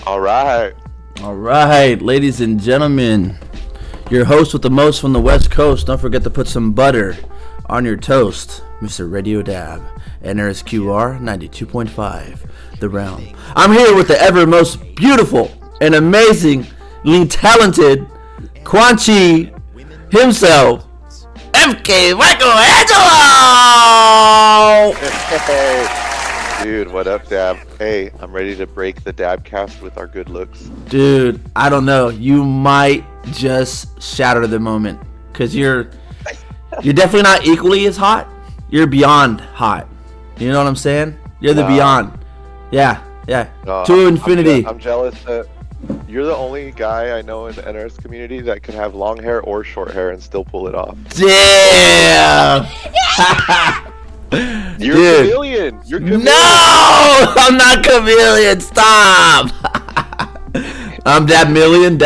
All right. All right, ladies and gentlemen, your host with the most from the West Coast. Don't forget to put some butter on your toast, Mr. Radio Dab, NRS 92.5, The Realm. I'm here with the ever most beautiful and amazingly talented Quan Chi himself, MKMichaelangelo! Hey, dude, what up, Dab? Hey, I'm ready to break the DaddyDabKast with our good looks. Dude, I don't know. You might just shatter the moment because you're definitely not equally as hot. You're beyond hot. You know what I'm saying? You're the beyond. Yeah. To infinity. I'm jealous that you're the only guy I know in the NRS community that can have long hair or short hair and still pull it off. Damn! You're a chameleon. You're chameleon. No! I'm not chameleon. Stop! I'm that million.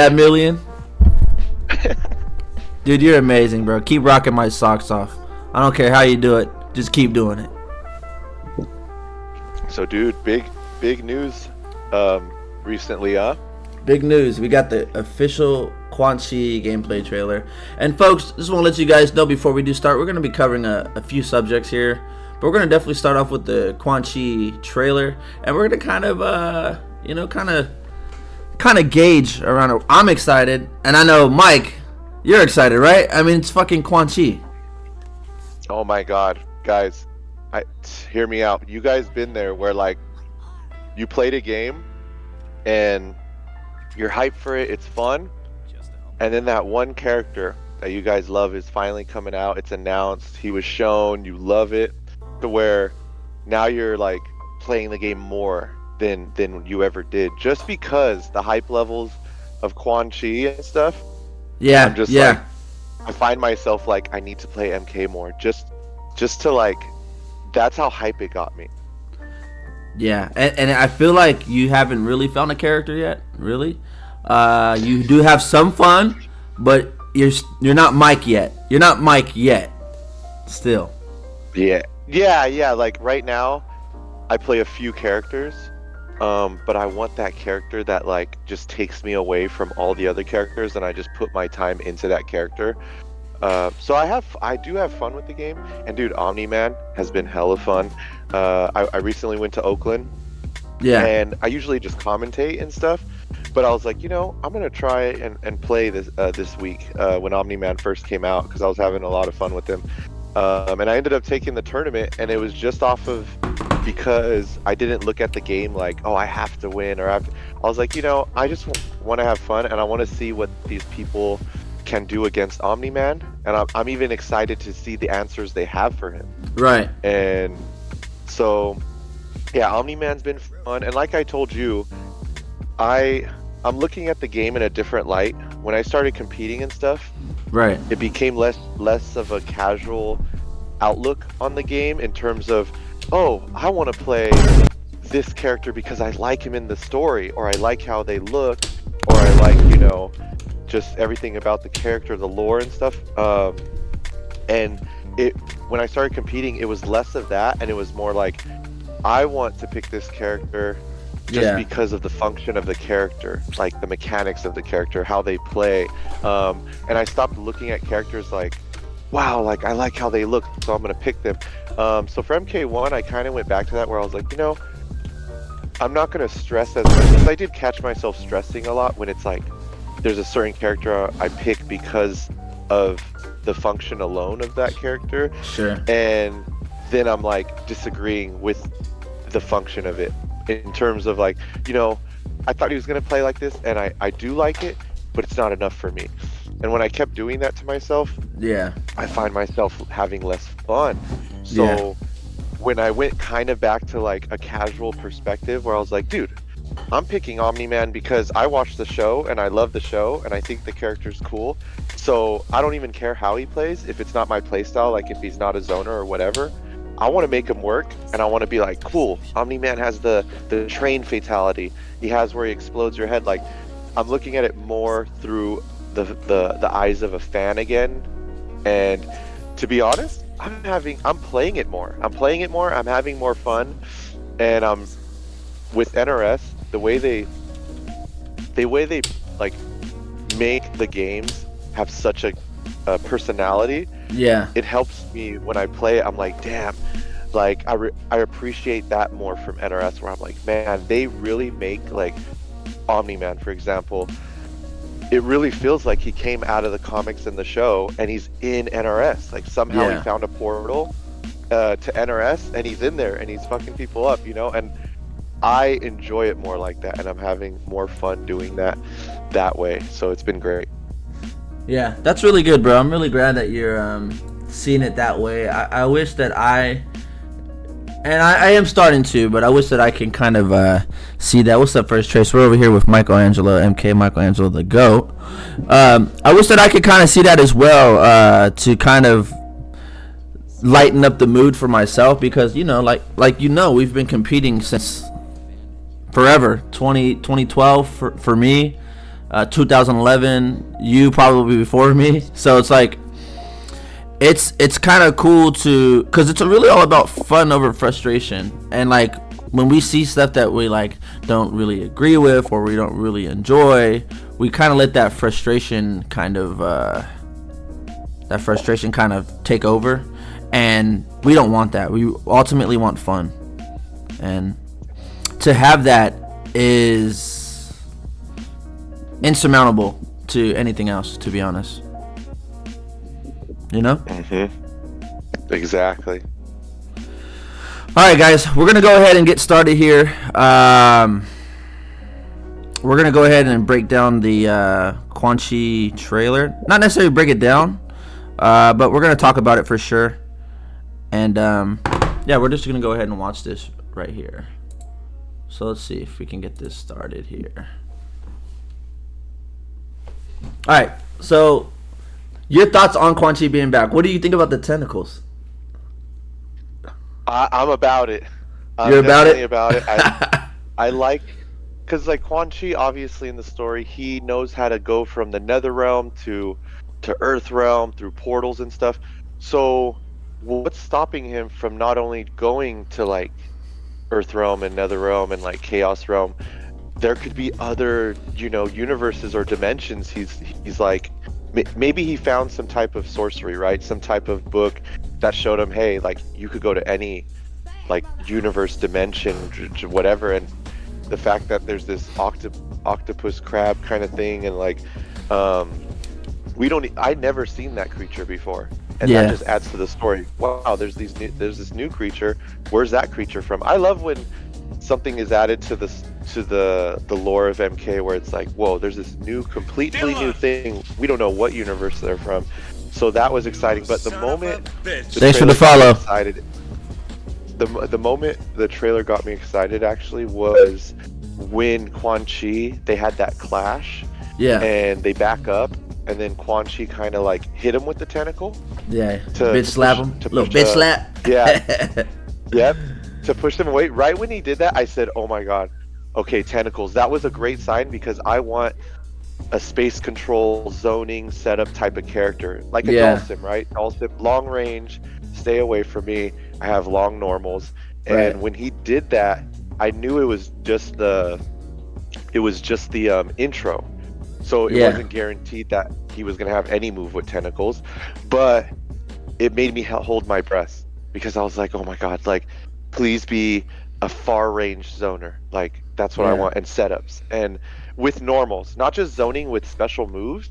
Dude, you're amazing, bro. Keep rocking my socks off. I don't care how you do it. Just keep doing it. So, dude, big news recently, huh? Big news. We got the official Quan Chi gameplay trailer. And folks, just want to let you guys know before we do start, we're going to be covering a few subjects here. But we're going to definitely start off with the Quan Chi trailer. And we're going to kind of gauge around it. I'm excited. And I know, Mike, you're excited, right? I mean, it's fucking Quan Chi. Oh my God. Guys, hear me out. You guys been there where, like, you played a game and you're hyped for it, it's fun, and then that one character that you guys love is finally coming out, it's announced, he was shown, you love it, to where now you're like playing the game more than you ever did, just because the hype levels of Quan Chi and stuff. Yeah, I'm just like, I find myself like, I need to play MK more, just to like, that's how hype it got me. Yeah, and I feel like you haven't really found a character yet, really. You do have some fun, but you're not Mike yet. You're not Mike yet, still. Yeah. Like right now, I play a few characters, but I want that character that like just takes me away from all the other characters, and I just put my time into that character. So I do have fun with the game, and dude, Omniman has been hella fun. I recently went to Oakland, and I usually just commentate and stuff, but I was like, I'm gonna try and play this week when Omniman first came out, because I was having a lot of fun with him, and I ended up taking the tournament, and it was just off of because I didn't look at the game like, oh, I have to win, or I was like, I just want to have fun, and I want to see what these people can do against Omniman, and I'm even excited to see the answers they have for him. Right. And so, yeah, Omniman's been fun, and like I told you, I'm looking at the game in a different light. When I started competing and stuff, right, it became less of a casual outlook on the game in terms of, oh, I want to play this character because I like him in the story, or I like how they look, or I like, just everything about the character, the lore and stuff. And when I started competing, it was less of that, and it was more like, I want to pick this character just because of the function of the character, like the mechanics of the character, how they play. And I stopped looking at characters like, wow, like I like how they look, so I'm gonna pick them. So for MK1, I kind of went back to that, where I was like, I'm not gonna stress as much, because I did catch myself stressing a lot when it's like, there's a certain character I pick because of the function alone of that character. Sure. And then I'm like disagreeing with the function of it, in terms of like, I thought he was going to play like this, and I do like it, but it's not enough for me. And when I kept doing that to myself, I find myself having less fun. So when I went kind of back to like a casual perspective, where I was like, dude, I'm picking Omniman because I watched the show and I love the show and I think the character's cool. So I don't even care how he plays if it's not my playstyle, like if he's not a zoner or whatever. I want to make him work, and I want to be like, cool, Omniman has the train fatality. He has where he explodes your head. Like, I'm looking at it more through the eyes of a fan again. And to be honest, I'm playing it more. I'm having more fun. And with NRS, the way they the way they like make the games have such a personality. Yeah. It helps me when I play it. I'm like, damn, like I appreciate that more from NRS, where I'm like, man, they really make like Omniman, for example. It really feels like he came out of the comics and the show, and he's in NRS. Like somehow he found a portal to NRS, and he's in there, and he's fucking people up, you know. And I enjoy it more like that, and I'm having more fun doing that way. So it's been great. Yeah, that's really good, bro. I'm really glad that you're seeing it that way. I wish that I am starting to, but I wish that I can kind of see that. What's up, First Trace? We're over here with Michaelangelo, MKMichaelangelo, the GOAT. I wish that I could kind of see that as well, to kind of lighten up the mood for myself, because, you know, like you know, we've been competing since forever. 2012 for me, 2011, you probably before me. So it's like, it's kind of cool to, because it's really all about fun over frustration. And like when we see stuff that we like don't really agree with, or we don't really enjoy, we kind of let that frustration kind of take over, and we don't want that. We ultimately want fun, and to have that is insurmountable to anything else, to be honest. You know? Mm-hmm. Exactly. All right, guys, we're gonna go ahead and get started here. We're gonna go ahead and break down the Quan Chi trailer. Not necessarily break it down, but we're gonna talk about it for sure. And yeah, we're just gonna go ahead and watch this right here. So let's see if we can get this started here. All right, so your thoughts on Quan Chi being back? What do you think about the tentacles? I'm about it. You're about it? About it. I like, because like Quan Chi, obviously in the story, he knows how to go from the Nether Realm to Earth Realm through portals and stuff. So what's stopping him from not only going to like Earth Realm and Nether Realm and like Chaos Realm? There could be other, you know, universes or dimensions. He's like, maybe he found some type of sorcery, right? Some type of book that showed him, hey, like you could go to any like universe, dimension, whatever. And the fact that there's this octopus crab kind of thing, and like I'd never seen that creature before, and that just adds to the story. Wow, there's this new creature. Where's that creature from? I love when something is added to the lore of MK, where it's like, whoa, there's this completely new thing. We don't know what universe they're from. So that was exciting. But the moment thanks for the follow. The moment the trailer got me excited actually was when Quan Chi, they had that clash. Yeah. And they back up, and then Quan Chi kind of like hit him with the tentacle. Yeah. Bitch slap him. Little bitch slap. Yeah. Yep. To push them away. Right when he did that, I said, oh my god, okay, tentacles. That was a great sign, because I want a space control zoning setup type of character, like a Dhalsim, right? Dhalsim, long range, stay away from me. I have long normals. And when he did that, I knew it was just the intro. So it wasn't guaranteed that he was gonna have any move with tentacles, but it made me hold my breath, because I was like, oh my god, like please be a far range zoner. Like that's what I want. And setups, and with normals, not just zoning with special moves.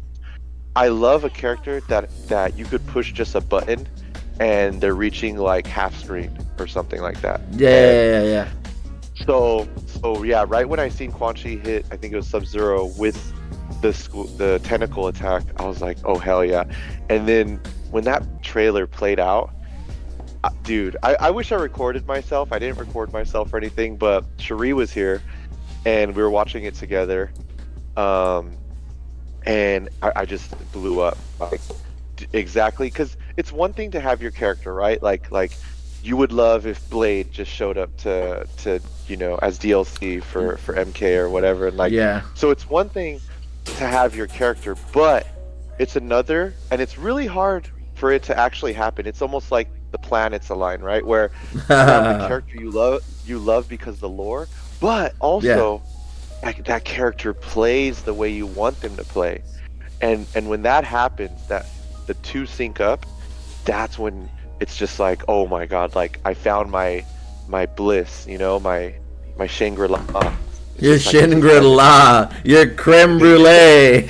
I love a character that you could push just a button and they're reaching like half screen or something like that. Yeah. So yeah, right when I seen Quan Chi hit, I think it was Sub-Zero with the tentacle attack, I was like, oh hell yeah. And then when that trailer played out, dude, I wish I recorded myself. I didn't record myself or anything, but Cherie was here and we were watching it together, and I just blew up, like, exactly, because it's one thing to have your character, right? Like you would love if Blade just showed up to you know, as DLC for MK or whatever, and like, so it's one thing to have your character, but it's another, and it's really hard for it to actually happen. It's almost like the planets align, right? Where you have the character you love because of the lore, but also that character plays the way you want them to play. And when that happens, that the two sync up, that's when it's just like, oh my god, like I found my bliss, you know, my Shangri-La. Your Shangri-La, your creme brulee. wait,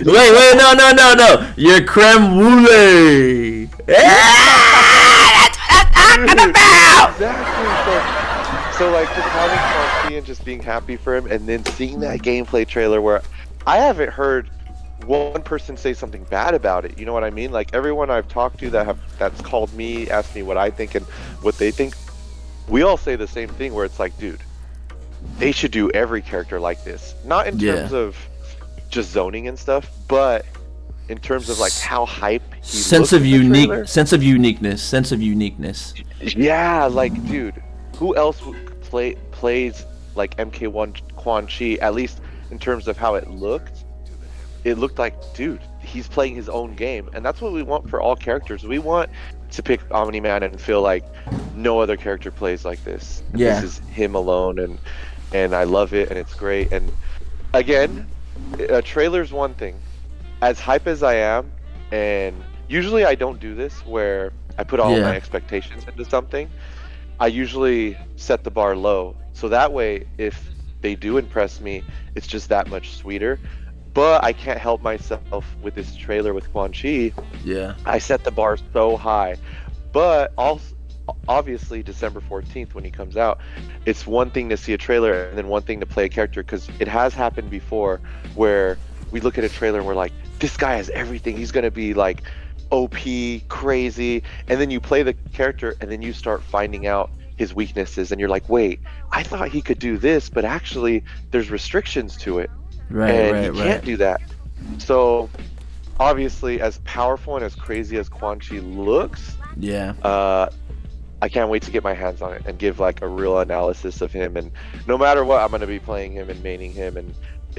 no. Your creme brulee. That's what I'm talking about. Exactly. So like just having Quan Chi and just being happy for him, and then seeing that gameplay trailer where I haven't heard one person say something bad about it. You know what I mean? Like everyone I've talked to that's called me, asked me what I think and what they think, we all say the same thing where it's like, dude, they should do every character like this. Not in terms of just zoning and stuff, but in terms of like how hype he sense of uniqueness. Yeah, like dude, who else plays like MK1 Quan Chi, at least in terms of how it looked? It looked like, dude, he's playing his own game, and that's what we want for all characters. We want to pick Omniman and feel like no other character plays like this. Yeah. This is him alone, and I love it, and it's great. And again, a trailer's one thing. As hype as I am, and usually I don't do this where I put all my expectations into something. I usually set the bar low, so that way if they do impress me, it's just that much sweeter. But I can't help myself with this trailer with Quan Chi. Yeah. I set the bar so high. But also, obviously, December 14th when he comes out, it's one thing to see a trailer and then one thing to play a character, because it has happened before where we look at a trailer and we're like, this guy has everything. He's going to be like OP, crazy. And then you play the character and then you start finding out his weaknesses and you're like, wait, I thought he could do this, but actually there's restrictions to it. Right, you can't do that. So obviously, as powerful and as crazy as Quan Chi looks, I can't wait to get my hands on it and give like a real analysis of him. And no matter what, I'm going to be playing him and maining him, and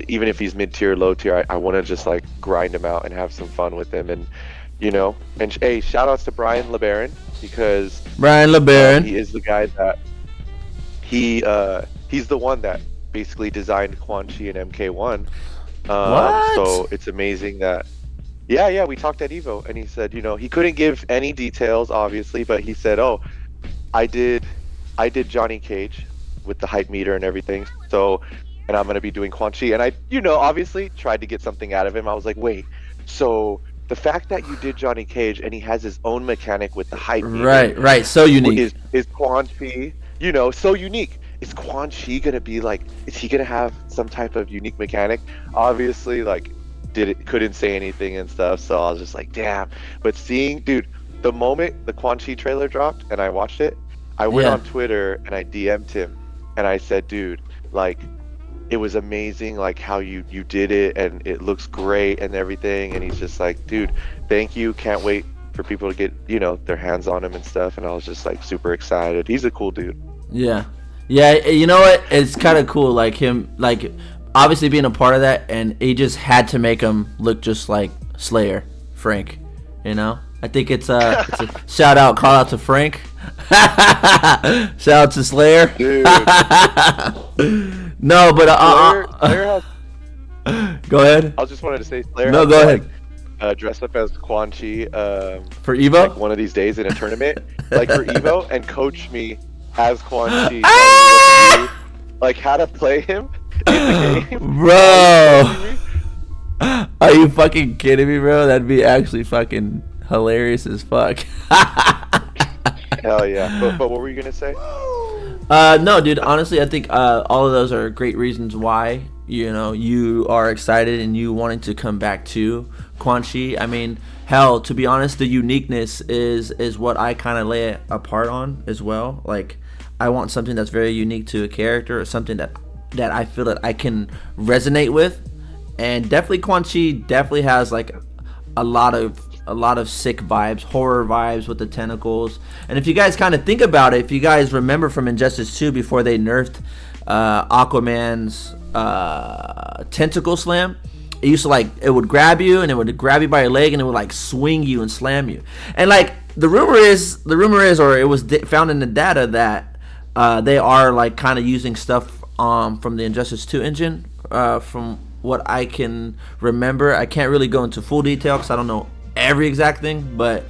even if he's mid-tier, low tier, I want to just like grind him out and have some fun with him. And you know, and hey, shout outs to Brian LeBaron, because he is the guy that he's the one that basically designed Quan Chi and MK1. What? So it's amazing that we talked at Evo, and he said, you know, he couldn't give any details obviously, but he said, oh, I did Johnny Cage with the hype meter and everything, so, and I'm going to be doing Quan Chi. And I, you know, obviously tried to get something out of him. I was like, wait, so the fact that you did Johnny Cage and he has his own mechanic with the hype meter, right, so unique, is Quan Chi, you know, so unique. Is Quan Chi gonna be like? Is he gonna have some type of unique mechanic? Obviously, like, couldn't say anything and stuff. So I was just like, damn. But seeing, dude, the moment the Quan Chi trailer dropped and I watched it, I went on Twitter and I DM'd him and I said, dude, like, it was amazing, like how you did it, and it looks great and everything. And he's just like, dude, thank you. Can't wait for people to get, you know, their hands on him and stuff. And I was just like super excited. He's a cool dude. Yeah, you know what? It's kind of cool, like him, like obviously being a part of that, and he just had to make him look just like Slayer, Frank. You know, I think it's a call out to Frank. Shout out to Slayer. Dude. No, but Slayer go ahead. I just wanted to say Slayer. No, go ahead. Dress up as Quan Chi for Evo, like one of these days in a tournament, like for Evo, and coach me as Quan Chi, like how to play him in the game. Bro, are you fucking kidding me, bro? That'd be actually fucking hilarious as fuck. Hell yeah. But what were you gonna say? No, dude, honestly, I think all of those are great reasons why, you know, you are excited and you wanting to come back to Quan Chi. I mean, hell, to be honest, the uniqueness is what I kind of lay it apart on as well. Like, I want something that's very unique to a character, or something that I feel that I can resonate with. And definitely Quan Chi definitely has like a lot of sick vibes, horror vibes with the tentacles. And if you guys kind of think about it, if you guys remember from Injustice 2, before they nerfed Aquaman's tentacle slam, it used to, like, it would grab you, and it would grab you by your leg, and it would like swing you and slam you. And like the rumor is, or it was found in the data, that they are like kind of using stuff from the Injustice 2 engine. From what I can remember, I can't really go into full detail because I don't know every exact thing, but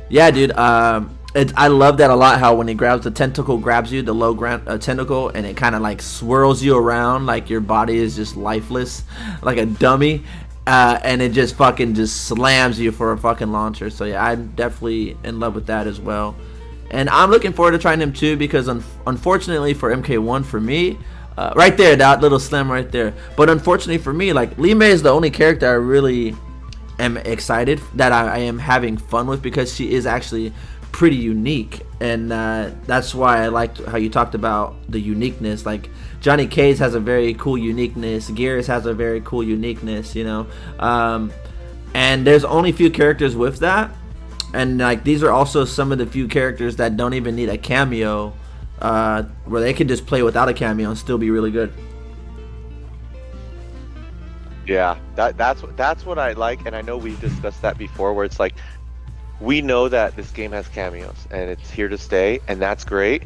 yeah, dude. I love that a lot. How when he grabs the tentacle, grabs you, the low tentacle, and it kind of like swirls you around, like your body is just lifeless, like a dummy, and it just fucking just slams you for a fucking launcher. So yeah, I'm definitely in love with that as well, and I'm looking forward to trying him too because unfortunately for MK1 for me. Right there, that little slam right there. But unfortunately for me, like Lee May is the only character I really am excited that I am having fun with because she is actually pretty unique, and that's why I liked how you talked about the uniqueness. Like Johnny Cage has a very cool uniqueness, Gears has a very cool uniqueness, you know, and there's only few characters with that, and like these are also some of the few characters that don't even need a cameo, where they can just play without a cameo and still be really good. Yeah, that's what I like, and I know we've discussed that before, where it's like we know that this game has cameos and it's here to stay, and that's great,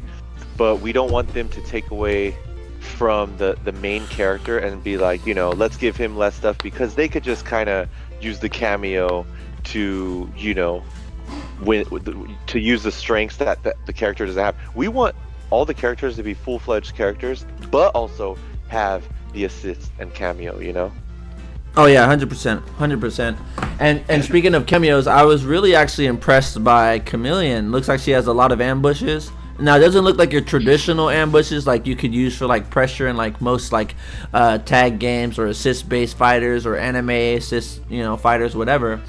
but we don't want them to take away from the main character and be like, you know, let's give him less stuff, because they could just kind of use the cameo to, you know, to use the strengths that the character doesn't have. We want all the characters to be full-fledged characters, but also have the assist and cameo, you know? Oh yeah, 100%. And speaking of cameos, I was really actually impressed by Chameleon. Looks like she has a lot of ambushes. Now it doesn't look like your traditional ambushes like you could use for like pressure and like most like tag games or assist based fighters or anime assist, you know, fighters, whatever.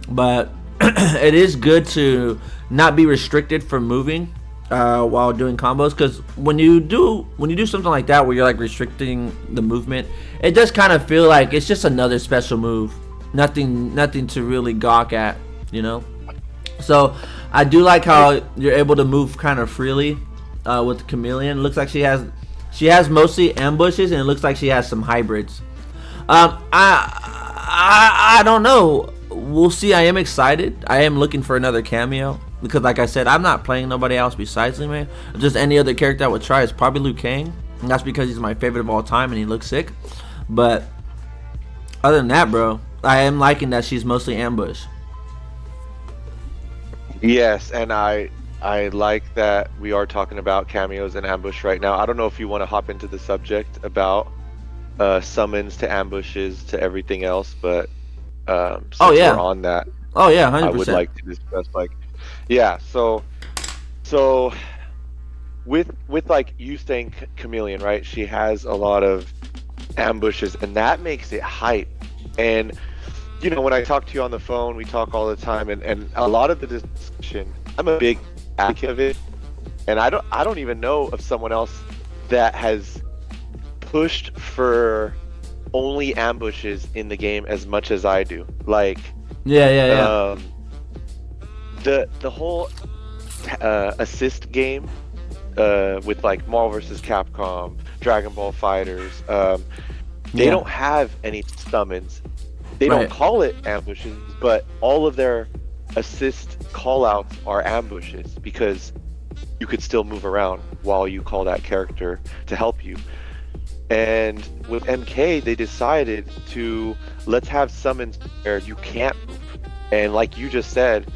But it is good to not be restricted from moving while doing combos, because when you do something like that where you're like restricting the movement, it does kind of feel like it's just another special move, nothing to really gawk at, you know. So I do like how you're able to move kind of freely with Chameleon. Looks like she has mostly ambushes, and it looks like she has some hybrids. I don't know, we'll see. I am excited. I am looking for another cameo, because like I said, I'm not playing nobody else besides Lee May. Just any other character I would try is probably Liu Kang, and that's because he's my favorite of all time and he looks sick. But other than that, bro, I am liking that she's mostly ambush. Yes, and I like that we are talking about cameos and ambush right now. I don't know if you want to hop into the subject about summons to ambushes to everything else, but since we're on that, oh yeah, 100%. I would like to discuss, like, yeah, so with like you saying Chameleon, right? She has a lot of ambushes, and that makes it hype. And you know, when I talk to you on the phone, we talk all the time, and a lot of the discussion, I'm a big advocate of it, and I don't even know of someone else that has pushed for only ambushes in the game as much as I do. Like, yeah. The whole assist game with like Marvel vs. Capcom, Dragon Ball Fighters, they don't have any summons. They don't call it ambushes, but all of their assist callouts are ambushes, because you could still move around while you call that character to help you. And with MK, they decided to let's have summons where you can't move. And like you just said,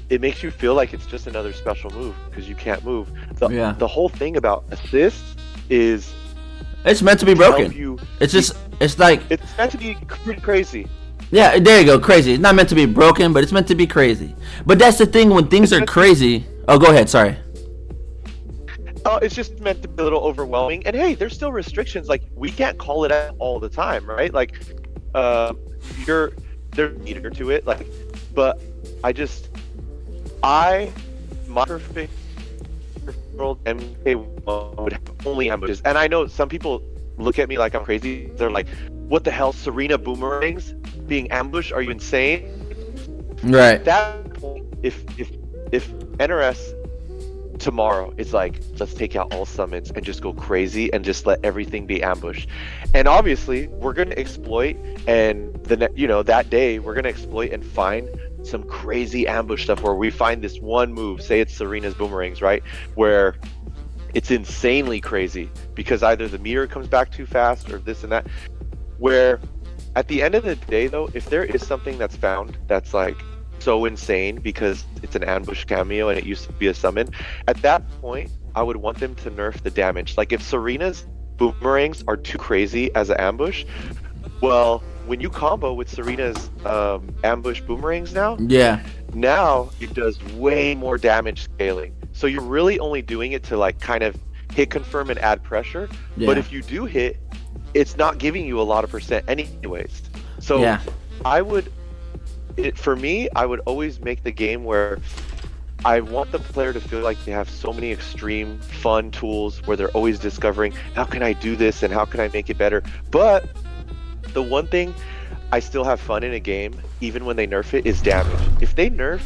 it makes you feel like it's just another special move because you can't move. The whole thing about assists is it's meant to be broken. It's meant to be pretty crazy. Yeah, there you go, crazy. It's not meant to be broken, but it's meant to be crazy. But that's the thing, when things are crazy. Oh, go ahead. Sorry. Oh, it's just meant to be a little overwhelming. And hey, there's still restrictions. Like, we can't call it out all the time, right? Like, there's a meter to it. Like, but my perfect world MK would have only ambushes. And I know some people look at me like I'm crazy. They're like, what the hell, Serena boomerangs being ambushed? Are you insane? Right. At that point, if NRS tomorrow is like, let's take out all summons and just go crazy and just let everything be ambushed, and obviously we're going to exploit, and that day we're going to exploit and find some crazy ambush stuff where we find this one move, say it's Serena's boomerangs, right, where it's insanely crazy because either the meter comes back too fast or this and that. Where at the end of the day, though, if there is something that's found that's like so insane because it's an ambush cameo and it used to be a summon, at that point, I would want them to nerf the damage. Like if Serena's boomerangs are too crazy as an ambush, well, when you combo with Serena's ambush boomerangs now it does way more damage scaling. So you're really only doing it to like kind of hit confirm and add pressure. Yeah. But if you do hit, it's not giving you a lot of percent anyways. So I would, for me, I would always make the game where I want the player to feel like they have so many extreme fun tools where they're always discovering, how can I do this and how can I make it better? But the one thing I still have fun in a game, even when they nerf it, is damage. If they nerf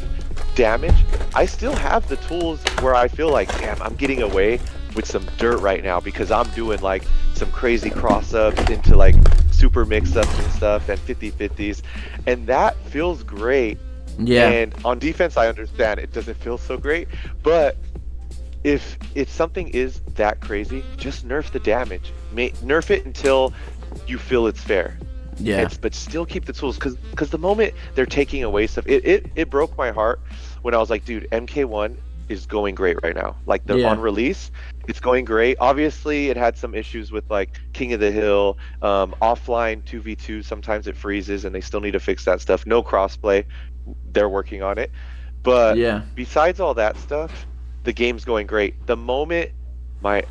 damage, I still have the tools where I feel like, damn, I'm getting away with some dirt right now because I'm doing like some crazy cross-ups into like super mix-ups and stuff and 50-50s, and that feels great. And on defense, I understand it doesn't feel so great, but if something is that crazy, just nerf the damage. Nerf it until you feel it's fair. But still keep the tools, because the moment they're taking away stuff, it broke my heart when I was like, dude, MK1 is going great right now. Like on release, it's going great. Obviously, it had some issues with like King of the Hill, offline 2v2. Sometimes it freezes, and they still need to fix that stuff. No crossplay, they're working on it. But besides all that stuff, the game's going great. The moment my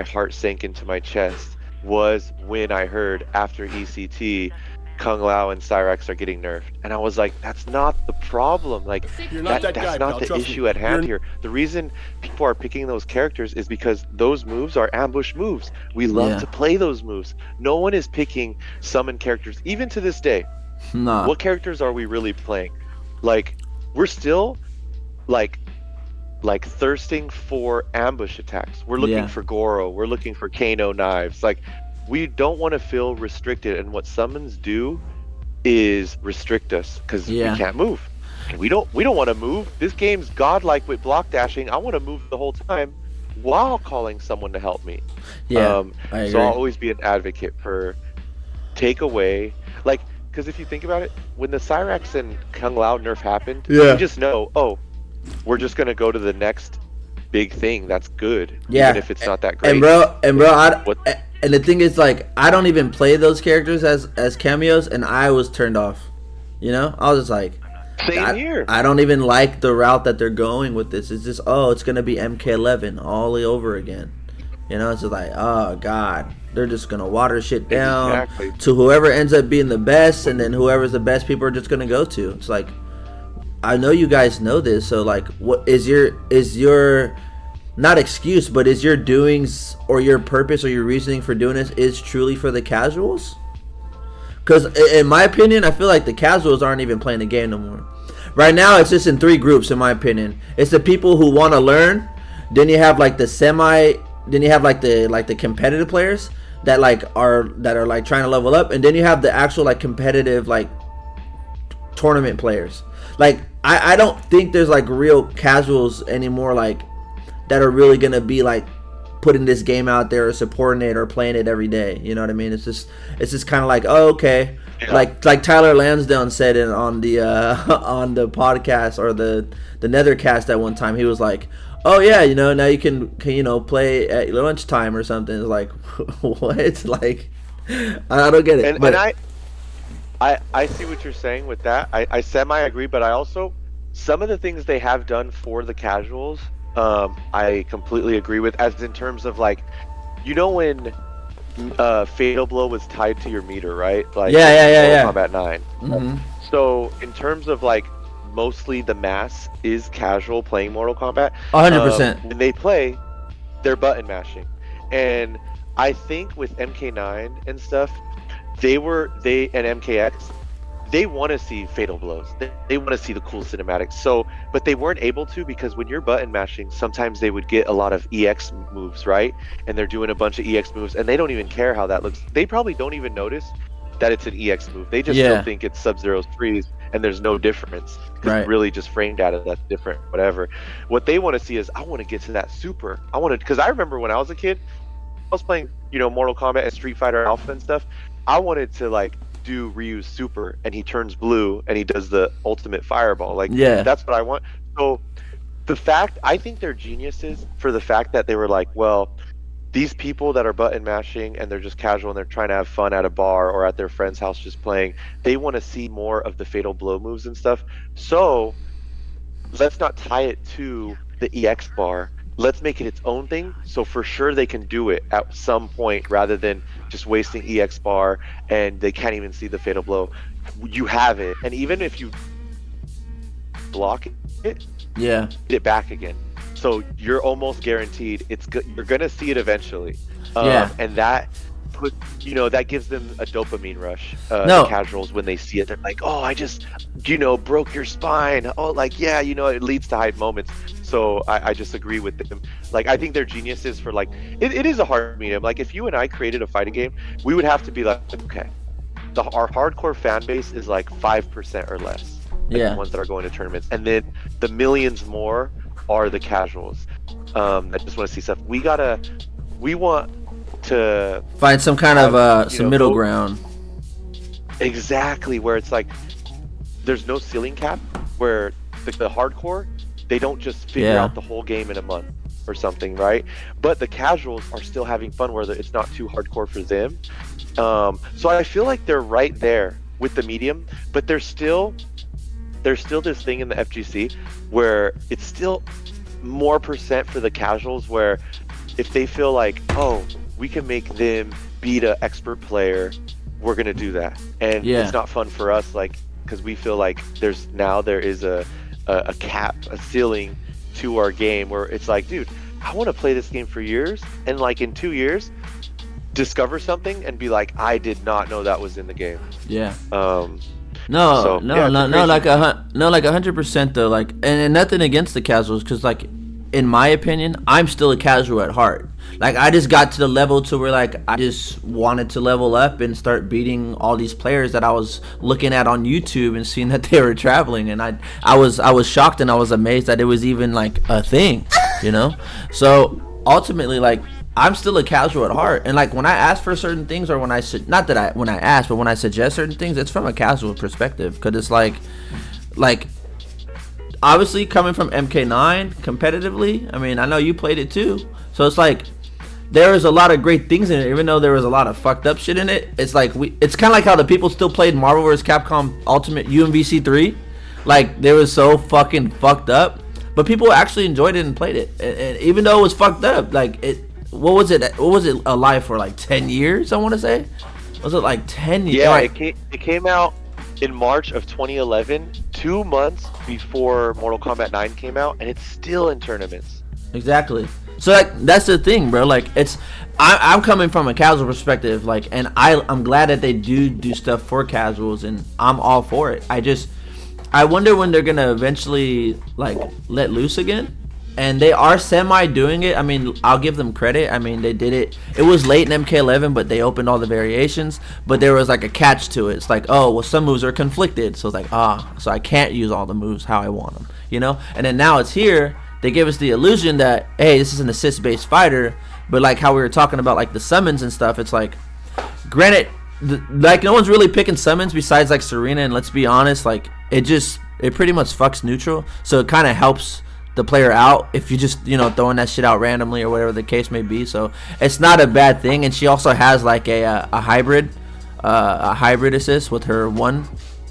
heart sank into my chest was when I heard after ECT, Kung Lao and Cyrax are getting nerfed, and I was like, that's not the problem. Like that's not the issue at hand here. The reason people are picking those characters is because those moves are ambush moves. We love to play those moves. No one is picking summon characters, even to this day. What characters are we really playing? Like we're still like thirsting for ambush attacks. We're looking for Goro. We're looking for Kano knives. Like we don't want to feel restricted, and what summons do is restrict us because we can't move. And we don't want to move. This game's godlike with block dashing. I want to move the whole time while calling someone to help me. So I'll always be an advocate for take away, like, because if you think about it, when the Cyrax and Kung Lao nerf happened, you just know, oh, we're just gonna go to the next big thing that's good, even if it's not that great. And bro, and the thing is, like, I don't even play those characters as cameos, and I was turned off. You know, I was just like, same here. I don't even like the route that they're going with this. It's just, oh, it's gonna be MK11 all over again. You know, it's just like, oh god, they're just gonna water shit down to whoever ends up being the best, and then whoever's the best, people are just gonna go to. It's like, I know you guys know this, so like, what is your not excuse, but is your doings or your purpose or your reasoning for doing this is truly for the casuals? Because in my opinion, I feel like the casuals aren't even playing the game no more. Right now, it's just in three groups, in my opinion. It's the people who want to learn. Then you have like then you have like the competitive players that are like trying to level up, and then you have the actual like competitive like tournament players. Like I don't think there's like real casuals anymore, like that are really gonna be like putting this game out there or supporting it or playing it every day. You know what I mean? It's just kind of like, oh, okay. Like Tyler Lansdowne said it on the on the podcast or the Nethercast at one time. He was like, oh yeah, you know, now you can play at lunchtime or something. It's like, what? Like, I don't get it. And I see what you're saying with that. I semi-agree, but I also, some of the things they have done for the casuals, I completely agree with, as in terms of like, you know, when Fatal Blow was tied to your meter, right? Like, Mortal Kombat 9. Mm-hmm. So in terms of like, mostly the mass is casual playing Mortal Kombat. 100%. When they play, they're button mashing. And I think with MK9 and stuff, they and MKX, they want to see fatal blows. They want to see the cool cinematics. So, but they weren't able to, because when you're button mashing, sometimes they would get a lot of EX moves, right? And they're doing a bunch of EX moves, and they don't even care how that looks. They probably don't even notice that it's an EX move. They just still think it's Sub-Zero's freeze, and there's no difference because Right. really just frame data that's different, whatever. What they want to see is I want to get to that super. I want to, because I remember when I was a kid, I was playing, Mortal Kombat and Street Fighter Alpha and stuff. I wanted to like do Ryu's super, and he turns blue and he does the ultimate fireball. Like, Yeah. that's what I want. So I think they're geniuses for the fact that they were like, well, these people that are button mashing and they're just casual and they're trying to have fun at a bar or at their friend's house just playing, they want to see more of the fatal blow moves and stuff. So let's not tie it to the EX bar. Let's make it its own thing. So for sure they can do it at some point rather than just wasting EX bar and they can't even see the fatal blow. You have it. And even if you block it, Yeah. get it back again. So you're almost guaranteed you're gonna see it eventually. Yeah. And that that gives them a dopamine rush. No. The casuals, when they see it, they're like, oh, I just broke your spine. Oh, like, yeah, it leads to hype moments. So I just agree with them. Like, I think they're geniuses for like it is a hard medium. Like, if you and I created a fighting game, we would have to be like, okay, our hardcore fan base is like 5% or less. Like, Yeah. the ones that are going to tournaments, and then the millions more are the casuals that just want to see stuff. We want to Find some kind of some middle ground. Exactly, where it's like there's no ceiling cap, where the hardcore, they don't just figure Yeah. out the whole game in a month or something, right? But the casuals are still having fun where it's not too hardcore for them. So I feel like they're right there with the medium, but there's still this thing in the FGC where it's still more percent for the casuals, where if they feel like, oh, we can make them beat an expert player, we're gonna do that. And Yeah. it's not fun for us, like, because we feel like there is a cap, a ceiling to our game, where it's like, dude, I want to play this game for years, and like in 2 years discover something and be like, I did not know that was in the game. Yeah. So, No, like 100% though. Like, and nothing against the casuals, because like, in my opinion, I'm still a casual at heart. Like, I just got to the level to where like I just wanted to level up and start beating all these players that I was looking at on YouTube and seeing that they were traveling, and I was shocked and I was amazed that it was even like a thing, So ultimately, like, I'm still a casual at heart, and like when I ask for certain things, or when I when I ask, but when I suggest certain things, it's from a casual perspective, because it's like obviously coming from MK9 competitively. I mean, I know you played it too, so it's like there is a lot of great things in it, even though there was a lot of fucked up shit in it. It's like it's kind of like how the people still played Marvel vs. Capcom Ultimate UMVC 3, like they was so fucking fucked up, but people actually enjoyed it and played it, and even though it was fucked up, like it. What was it alive for, like 10 years, I want to say? Was it like 10 years? Yeah, it came out in March of 2011, 2 months before Mortal Kombat 9 came out, and it's still in tournaments. Exactly. So like, that's the thing, bro. Like, I'm coming from a casual perspective, like, and I'm glad that they do stuff for casuals, and I'm all for it. I wonder when they're gonna eventually like let loose again. And they are semi doing it. I mean, I'll give them credit. I mean, they did it. It was late in MK11, but they opened all the variations. But there was like a catch to it. It's like, oh, well, some moves are conflicted. So it's like, so I can't use all the moves how I want them, And then now it's here. They give us the illusion that, hey, this is an assist-based fighter. But like how we were talking about like the summons and stuff, it's like, granted, like no one's really picking summons besides like Serena. And let's be honest, like it pretty much fucks neutral. So it kind of helps the player out if you just throwing that shit out randomly or whatever the case may be. So it's not a bad thing. And she also has like a hybrid assist with her one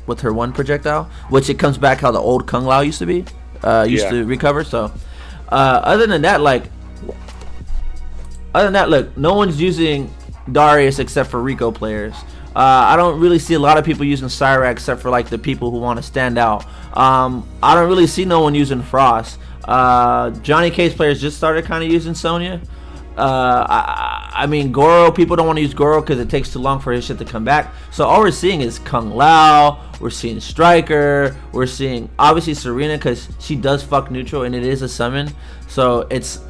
projectile, which it comes back how the old Kung Lao used to be to recover. So other than that, look, no one's using Darius except for Rico players. I don't really see a lot of people using Cyrax except for like the people who want to stand out. I don't really see no one using Frost. Johnny Case players just started kind of using Sonya. I mean, Goro, people don't want to use Goro because it takes too long for his shit to come back. So all we're seeing is Kung Lao, we're seeing Striker, we're seeing obviously Serena because she does fuck neutral and it is a summon. So it's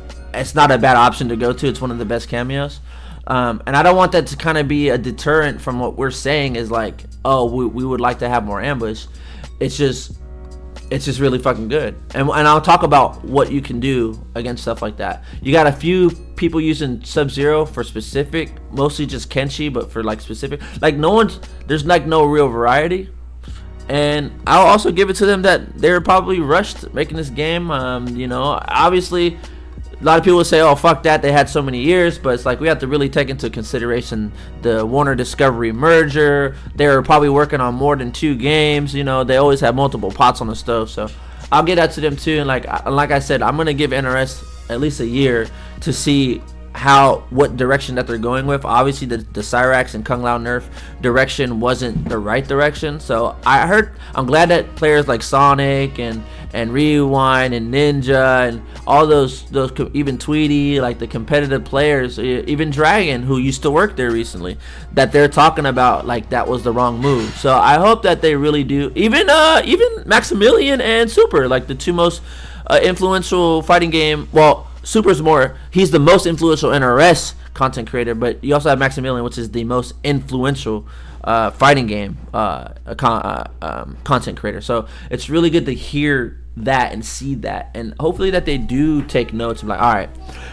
not a bad option to go to. It's one of the best cameos. And I don't want that to kind of be a deterrent from what we're saying is like, oh, we would like to have more ambush. it's just really fucking good. And I'll talk about what you can do against stuff like that. You got a few people using Sub-Zero for specific, mostly just Kenshi, but for like specific, like there's like no real variety. And I'll also give it to them that they were probably rushed making this game. Obviously a lot of people would say, oh, fuck that, they had so many years, but it's like we have to really take into consideration the Warner Discovery merger. They were probably working on more than 2 games. They always have multiple pots on the stove, so I'll get that to them too. And like I said, I'm gonna give NRS at least a year to see what direction that they're going with. Obviously the Cyrax and Kung Lao nerf direction wasn't the right direction, so I'm glad that players like Sonic and Rewind and Ninja and all those even Tweety, like the competitive players, even Dragon, who used to work there recently, that they're talking about like that was the wrong move. So I hope that they really do. Even Maximilian and Super, like the 2 most influential fighting game. Well, Super's he's the most influential NRS content creator, but you also have Maximilian, which is the most influential fighting game content creator. So it's really good to hear that and see that, and hopefully that they do take notes and like, all right.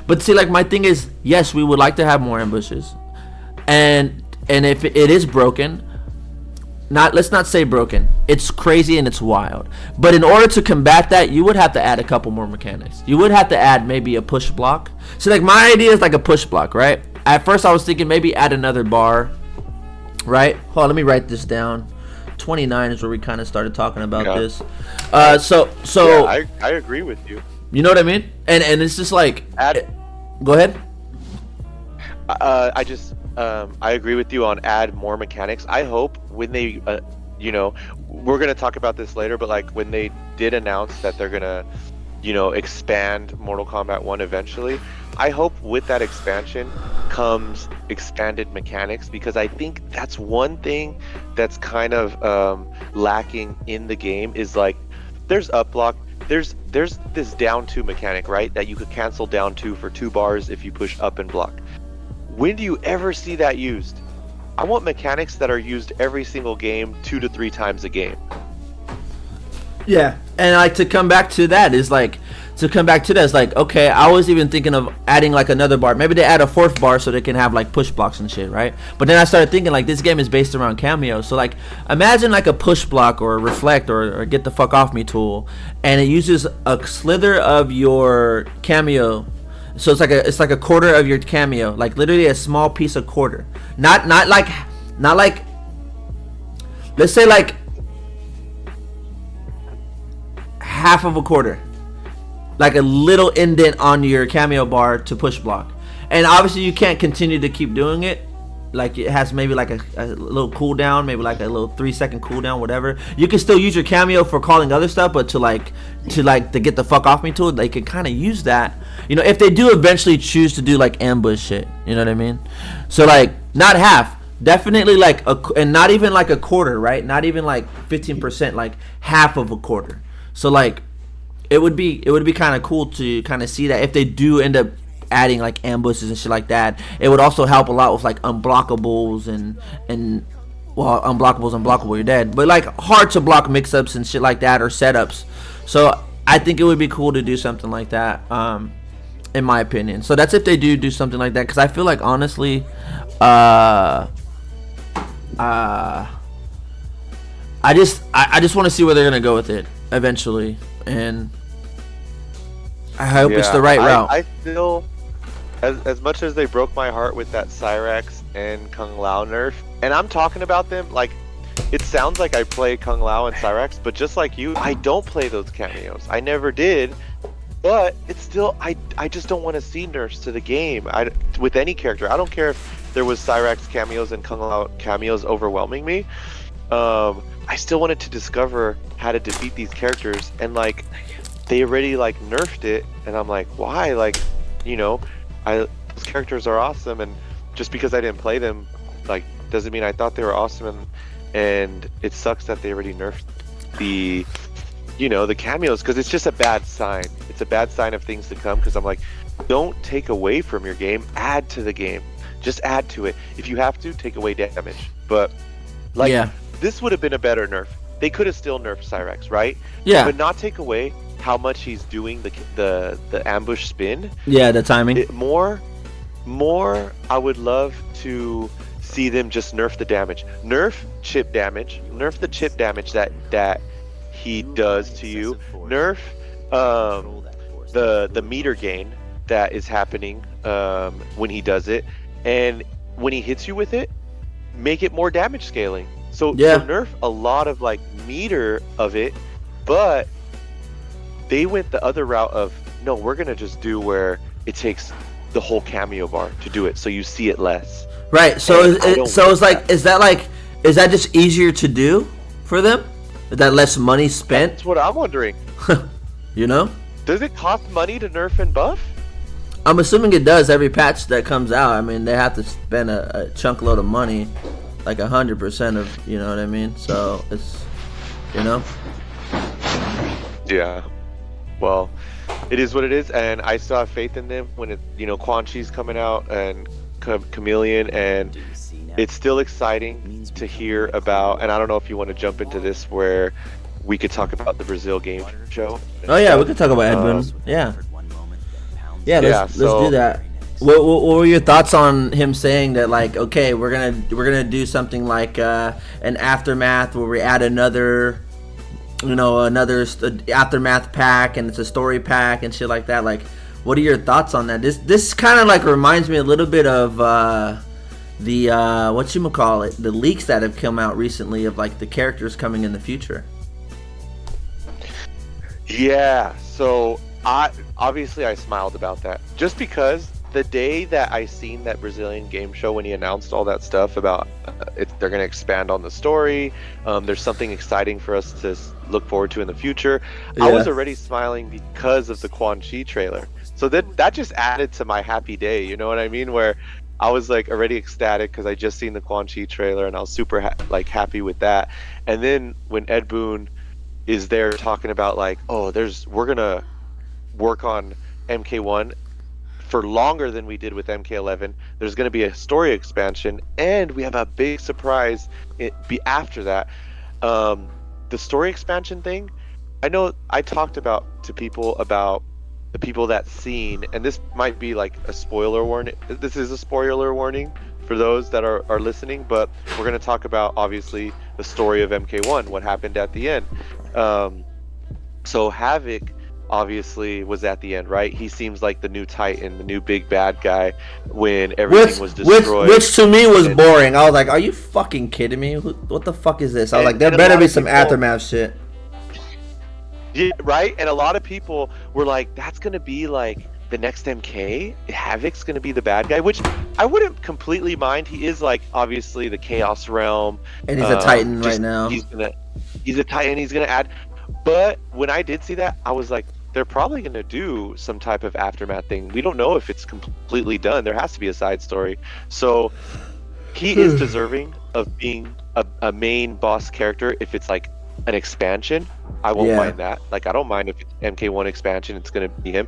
But see, like, my thing is, yes, we would like to have more ambushes, and if it is broken, let's not say broken, it's crazy and it's wild, but in order to combat that, you would have to add a couple more mechanics. You would have to add maybe a push block. So like my idea is like a push block, right? At first I was thinking maybe add another bar, right? Hold on, let me write this down. 29 is where we kind of started talking about this. So yeah, I agree with you. You know what I mean? And it's just like, go ahead. I agree with you on add more mechanics. I hope when they, we're going to talk about this later, but like when they did announce that they're going to, expand Mortal Kombat 1 eventually, I hope with that expansion comes expanded mechanics, because I think that's one thing that's kind of lacking in the game is like, there's up block, there's this down 2 mechanic, right? That you could cancel down 2 for 2 bars if you push up and block. When do you ever see that used? I want mechanics that are used every single game, 2 to 3 times a game. Yeah, and like to come back to that is like, okay, I was even thinking of adding like another bar. Maybe they add a 4th bar so they can have like push blocks and shit, right? But then I started thinking like this game is based around Kameos. So like imagine like a push block or a reflect or get the fuck off me tool, and it uses a slither of your cameo. So it's like a quarter of your cameo, like literally a small piece of quarter. Not like let's say like half of a quarter, like a little indent on your cameo bar to push block. And obviously you can't continue to keep doing it. Like it has maybe like a little cooldown, maybe like a little 3-second cooldown, whatever. You can still use your cameo for calling other stuff, but to get the fuck off me tool, they can kind of use that. If they do eventually choose to do like ambush shit, you know what I mean? So like not half, definitely like and not even like a quarter, right? Not even like 15%, like half of a quarter. So like it would be kind of cool to kind of see that if they do end up adding like ambushes and shit like that. It would also help a lot with like unblockables and unblockable, you're dead, but like hard to block mix-ups and shit like that, or setups. So I think it would be cool to do something like that, in my opinion. So that's if they do something like that, because I feel like honestly I just want to see where they're gonna go with it eventually, and I hope it's the right route. I feel as much as they broke my heart with that Cyrax and Kung Lao nerf, and I'm talking about them like it sounds like I play Kung Lao and Cyrax, but just like you, I don't play those cameos. I never did, but it's still I just don't want to see nerfs to the game. With any character, I don't care if there was Cyrax cameos and Kung Lao cameos overwhelming me. I still wanted to discover how to defeat these characters, and like they already like nerfed it, and I'm like, why? Like, those characters are awesome, and just because I didn't play them, like, doesn't mean I thought they were awesome, and it sucks that they already nerfed the cameos, because it's just a bad sign. It's a bad sign of things to come, because I'm like, don't take away from your game, add to the game. Just add to it. If you have to, take away damage. But like, this would have been a better nerf. they could have still nerfed Cyrex, right? Yeah. But not take away how much he's doing the ambush spin. Yeah, the timing. More, I would love to see them just nerf the damage. Nerf chip damage. Nerf the chip damage that he does to you. Nerf the meter gain that is happening when he does it, and when he hits you with it, make it more damage scaling. So nerf a lot of like meter of it, but they went the other route of no, we're gonna just do where it takes the whole cameo bar to do it, so you see it less. Right. So it's like, is that just easier to do for them? Is that less money spent? That's what I'm wondering. You know? Does it cost money to nerf and buff? I'm assuming it does every patch that comes out. I mean, they have to spend a chunk load of money, like 100% of, you know what I mean? So it's, you know? Yeah. Well, it is what it is, and I still have faith in them when Quan Chi's coming out and Chameleon, and it's still exciting to hear about. And I don't know if you want to jump into this where we could talk about the Brazil game show. Oh yeah, we could talk about Ed Boon. Let's do that. What were your thoughts on him saying that, like, okay, we're gonna do something like an aftermath where we add another aftermath pack, and it's a story pack and shit like that? Like, what are your thoughts on that? This kind of like reminds me a little bit of the whatchamacallit, the leaks that have come out recently of like the characters coming in the future. Yeah, so I smiled about that just because the day that I seen that Brazilian game show, when he announced all that stuff about they're going to expand on the story, there's something exciting for us to look forward to in the future. Yeah. I was already smiling because of the Quan Chi trailer. So that just added to my happy day, you know what I mean? Where I was like already ecstatic because I just seen the Quan Chi trailer and I was super happy with that. And then when Ed Boon is there talking about like, oh, we're gonna work on MK1 for longer than we did with MK11. There's gonna be a story expansion, and we have a big surprise after that. The story expansion thing, I know I talked to people about the people that seen, and this might be like a spoiler warning. This is a spoiler warning for those that are listening, but we're going to talk about obviously the story of MK1, what happened at the end. So Havoc obviously was at the end, right? He seems like the new Titan, the new big bad guy when everything was destroyed. Which to me was boring. I was like, are you fucking kidding me? What the fuck is this? I was like, there better be some aftermath shit. Yeah, right? And a lot of people were like, that's going to be like the next MK? Havoc's going to be the bad guy? Which I wouldn't completely mind. He is like, obviously, the Chaos Realm. And he's a Titan right now. He's a Titan. He's going to add. But when I did see that, I was like, they're probably going to do some type of aftermath thing. We don't know if it's completely done. There has to be a side story. So he is deserving of being a main boss character if it's like an expansion. I won't mind that. Like, I don't mind if it's MK1 expansion, it's going to be him.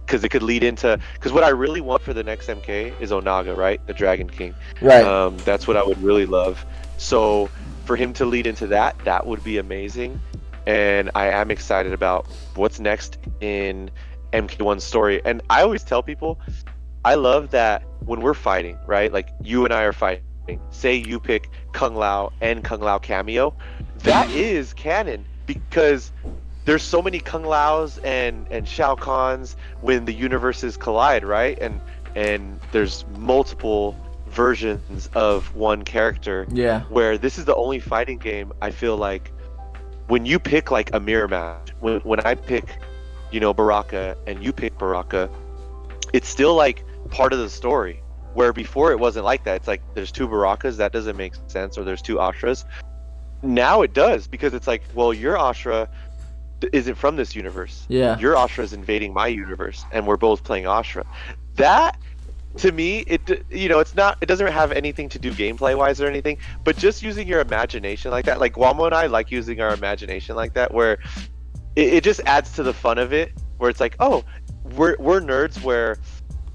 Because it could lead into... Because what I really want for the next MK is Onaga, right? The Dragon King. Right. That's what I would really love. So for him to lead into that would be amazing. And I am excited about what's next in MK1's story. And I always tell people, I love that when we're fighting, right? Like, you and I are fighting. Say you pick Kung Lao and Kung Lao cameo. That is canon. Because there's so many Kung Laos and Shao Kahns when the universes collide, right? And there's multiple versions of one character. Yeah. Where this is the only fighting game I feel like when you pick like a mirror match, when I pick, Baraka and you pick Baraka, it's still like part of the story. Where before it wasn't like that. It's like there's two Barakas, that doesn't make sense, or there's two Ashras. Now it does, because it's like, well, your Ashra isn't from this universe. Yeah. Your Ashra is invading my universe, and we're both playing Ashra. That, to me, it's not. It doesn't have anything to do gameplay wise or anything, but just using your imagination like that. Like Wamo and I like using our imagination like that, where it just adds to the fun of it. Where it's like, oh, we're nerds. Where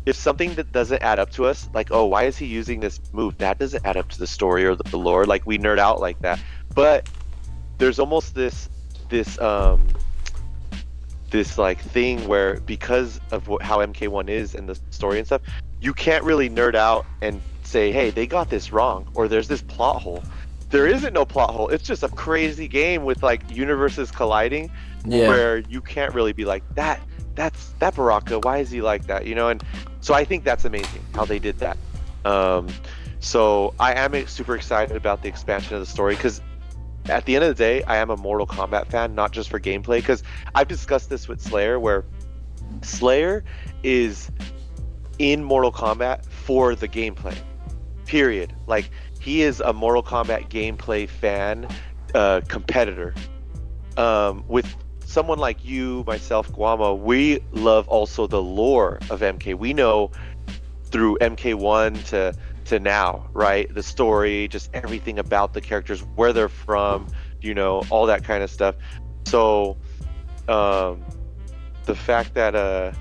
if something that doesn't add up to us, like, oh, why is he using this move? That doesn't add up to the story or the lore. Like, we nerd out like that. But there's almost this this like thing where because of how MK1 is and the story and stuff, you can't really nerd out and say, hey, they got this wrong, or there's this plot hole. There isn't no plot hole. It's just a crazy game with like universes colliding, where you can't really be like that's Baraka. Why is he like that? You know, and so I think that's amazing how they did that. So I am super excited about the expansion of the story, because at the end of the day, I am a Mortal Kombat fan, not just for gameplay, because I've discussed this with Slayer, where Slayer is in Mortal Kombat for the gameplay, period. Like, he is a Mortal Kombat gameplay fan, competitor. With someone like you, myself, Guamo, we love also the lore of MK. We know through MK1 to now, right? The story, just everything about the characters, where they're from, you know, all that kind of stuff. So the fact that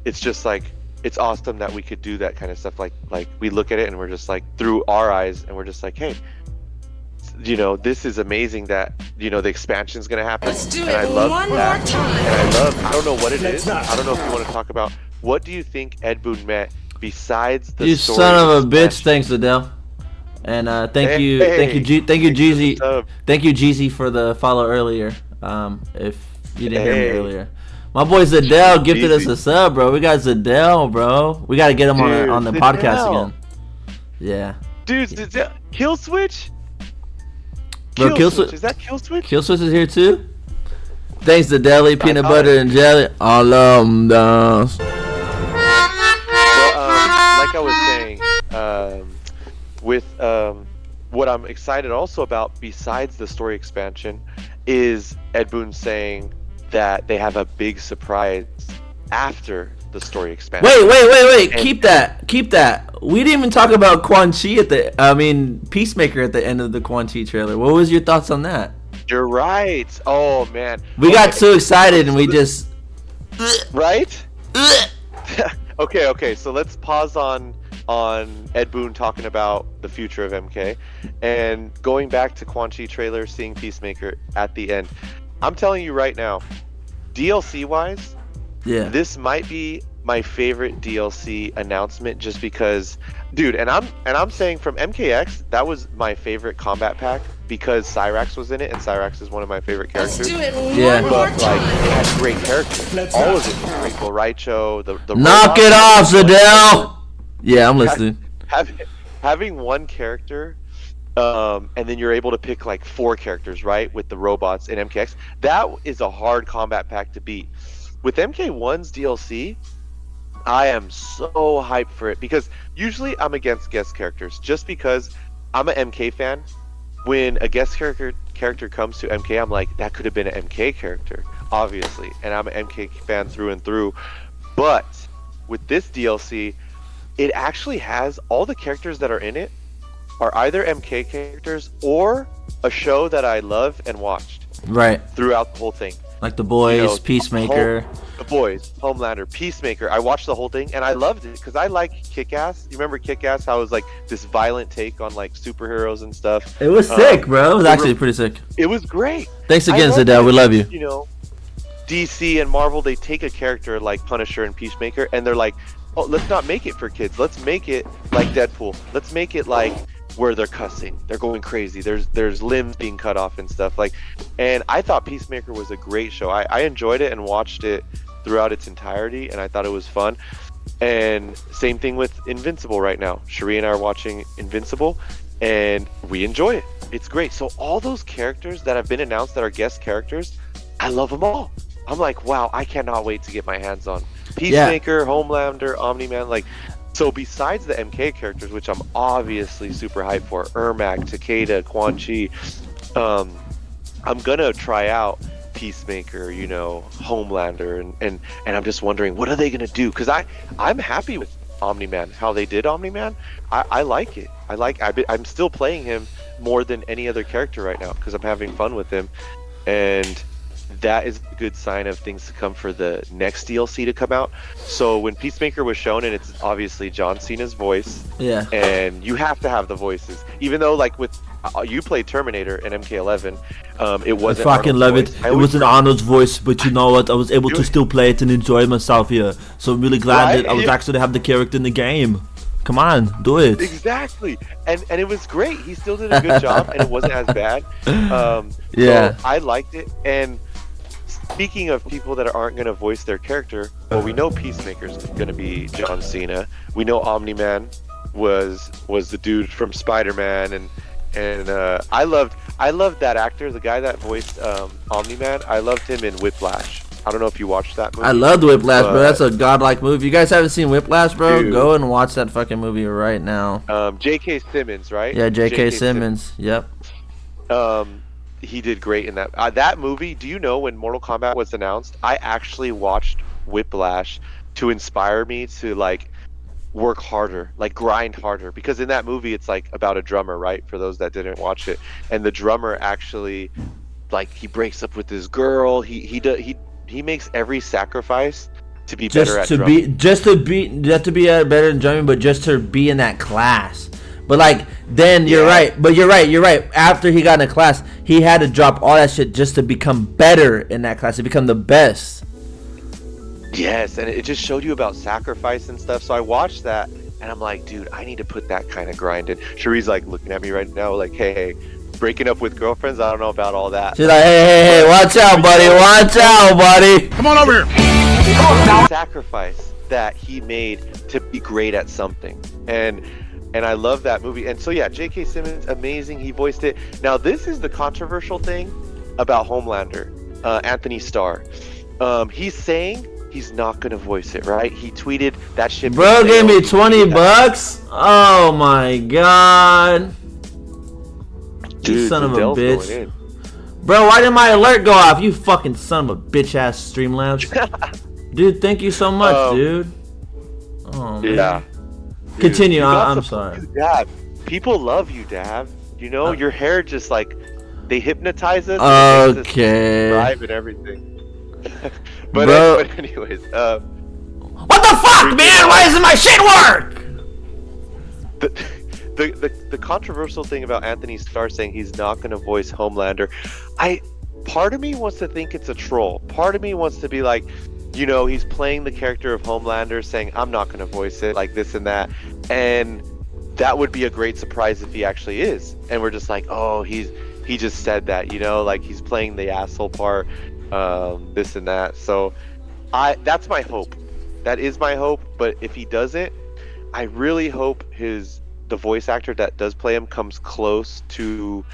it's just like, it's awesome that we could do that kind of stuff. Like we look at it and we're just like, through our eyes, and we're just like, hey, you know, this is amazing that, you know, the expansion is going to happen. Let's do and it I love one that. more time. And I don't know what it is. I don't know if you want to talk about, what do you think Ed Boon meant besides the You story son of a bitch! expansion? Thanks, Adele. And thank you, Hey, thank you, Jeezy, sub. thank you, Jeezy, for the follow earlier. If you didn't hear me Hey. earlier, my boy Zadell gifted us Jeezy. a sub, bro. We got Zadell, bro. We gotta get him on the Dude, podcast Zadell. again. Yeah, Dude, Kill Switch? bro. Kill Switch. Is that Kill Switch? Kill Switch is here too. Thanks to Deli, peanut thought butter it- and jelly. All of them does. Well, like I was saying, with what I'm excited also about, besides the story expansion, is Ed Boon saying that they have a big surprise after the story expansion. Wait. And- Keep that. We didn't even talk about Quan Chi Peacemaker at the end of the Quan Chi trailer. What was your thoughts on that? You're right. Oh man. We got Okay. so excited and we just. Right? Okay. So let's pause on Ed Boon talking about the future of MK, and going back to Quan Chi trailer, seeing Peacemaker at the end. I'm telling you right now, DLC wise, Yeah. this might be my favorite DLC announcement, just because, dude, and I'm saying from MKX, that was my favorite combat pack because Cyrax was in it, and Cyrax is one of my favorite Let's characters. do it Yeah. one more But like, time. it had great characters. All of it was great. Raicho, the Knock robot. it off, Zadell! Yeah, I'm listening. Having one character, and then you're able to pick like 4 characters, right, with the robots in MKX. That is a hard combat pack to beat. With MK1's DLC, I am so hyped for it, because usually I'm against guest characters, just because I'm an MK fan. When a guest character comes to MK, I'm like, that could have been an MK character, obviously, and I'm an MK fan through and through. But with this DLC, it actually has all the characters that are in it are either MK characters or a show that I love and watched Right. throughout the whole thing. Like the boys, You know, Peacemaker. The Boys, Homelander, Peacemaker. I watched the whole thing and I loved it because I like Kick-Ass. You remember Kick-Ass? How it was like this violent take on like superheroes and stuff. It was sick, bro. It was actually pretty sick. It was great. Thanks I again, love Zadell. that, We love you. You know, DC and Marvel, they take a character like Punisher and Peacemaker, and they're like, oh, let's not make it for kids. Let's make it like Deadpool. Let's make it like where they're cussing, they're going crazy. There's limbs being cut off and stuff like. And I thought Peacemaker was a great show. I enjoyed it and watched it throughout its entirety, and I thought it was fun. And same thing with Invincible right now. Cherie and I are watching Invincible, and we enjoy it. It's great. So all those characters that have been announced that are guest characters, I love them all. I'm like, wow, I cannot wait to get my hands on Peacemaker, Homelander, Omniman. Like, so besides the MK characters, which I'm obviously super hyped for, Ermac, Takeda, Quan Chi, I'm gonna try out Peacemaker, you know, Homelander, and I'm just wondering, what are they gonna do? Because I'm happy with Omni-Man, how they did Omni-Man. I like it. I'm still playing him more than any other character right now because I'm having fun with him, and that is a good sign of things to come for the next DLC to come out. So when Peacemaker was shown, and it's obviously John Cena's voice, Yeah. and you have to have the voices, even though like with you played Terminator and MK11, it I wasn't. fucking Arnold's love voice. it. It wasn't Arnold's voice, but you know what? I was able to still play it and enjoy myself here. So I'm really glad Right? that I was actually have the character in the game. Come on, do it. Exactly, and it was great. He still did a good job, and it wasn't as bad. Yeah. So I liked it. And speaking of people that aren't going to voice their character, well, we know Peacemaker's going to be John Cena. We know Omniman was the dude from Spider-Man, and I loved that actor, the guy that voiced Omniman. I loved him in Whiplash. I don't know if you watched that movie. I loved Whiplash, bro. That's a godlike movie. You guys haven't seen Whiplash, bro? Dude. Go and watch that fucking movie right now. J.K. Simmons, right? Yeah, J.K. Simmons. Yep. He did great in that. That movie, do you know when Mortal Kombat was announced, I actually watched Whiplash to inspire me to like work harder, like grind harder, because in that movie it's like about a drummer, right? For those that didn't watch it, and the drummer actually, like, he breaks up with his girl. He makes every sacrifice to be better at drumming. Not to be better than drumming, but just to be in that class. But like, then you're right. But you're right. After he got in a class, he had to drop all that shit just to become better in that class, to become the best. Yes, and it just showed you about sacrifice and stuff. So I watched that, and I'm like, dude, I need to put that kind of grind in. Cherie's like looking at me right now, like, hey, breaking up with girlfriends, I don't know about all that. She's like, hey, watch out, buddy. Watch out, buddy. Come on over here. Sacrifice that he made to be great at something, and I love that movie. And so yeah, J.K. Simmons, amazing. He voiced it. Now this is the controversial thing about Homelander, Anthony Starr. He's saying he's not gonna voice it, right? He tweeted that shit. Bro gave me $20. Oh my god. Dude, You son of a Adele's bitch. going in. Bro, why did my alert go off? You fucking son of a bitch ass Streamlabs. Dude, thank you so much, dude. Oh man. Yeah. Continue. You got I'm some- sorry. Dab, people love you, Dab. You know, your hair just like, they hypnotize us. and it makes us Okay. thrive and everything. but, Bro. but anyways, What the fuck, man? Why doesn't my shit work? the controversial thing about Anthony Starr saying he's not going to voice Homelander, part of me wants to think it's a troll. Part of me wants to be like, you know, he's playing the character of Homelander, saying I'm not going to voice it, like this and that, and that would be a great surprise if he actually is. And we're just like, oh, he just said that, you know, like he's playing the asshole part, this and that. So that's my hope. That is my hope. But if he doesn't, I really hope the voice actor that does play him comes close to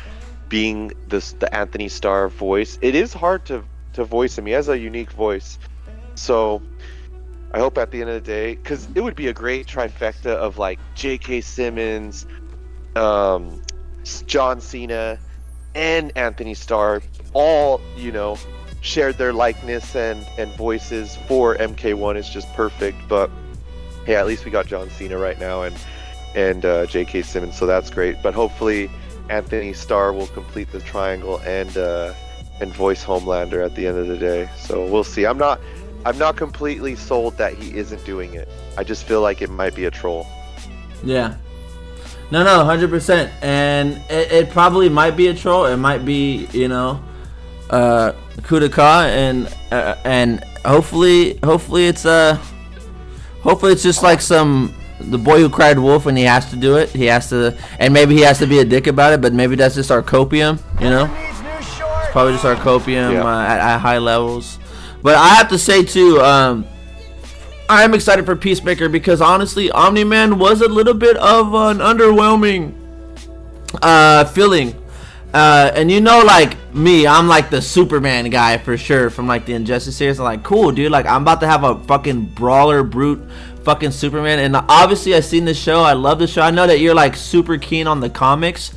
being the Anthony Starr voice. It is hard to voice him. He has a unique voice. So I hope at the end of the day, because it would be a great trifecta of like J.K. Simmons, John Cena, and Anthony Starr all, you know, shared their likeness and voices for MK1. Is just perfect. But hey, at least we got John Cena right now and J.K. Simmons, so that's great. But hopefully Anthony Starr will complete the triangle and voice Homelander at the end of the day. So we'll see. I'm not completely sold that he isn't doing it. I just feel like it might be a troll. Yeah. No, 100%. And it probably might be a troll. It might be, you know, coup d'etat, and hopefully it's just like the boy who cried wolf, and he has to do it. He has to, and maybe he has to be a dick about it. But maybe that's just our copium, you know. It's probably just our copium at high levels. But I have to say too, I'm excited for Peacemaker because honestly, Omni-Man was a little bit of an underwhelming feeling. And you know, like me, I'm like the Superman guy for sure from like the Injustice series. I'm like, cool, dude. Like, I'm about to have a fucking brawler, brute, fucking Superman. And obviously, I've seen the show. I love the show. I know that you're like super keen on the comics,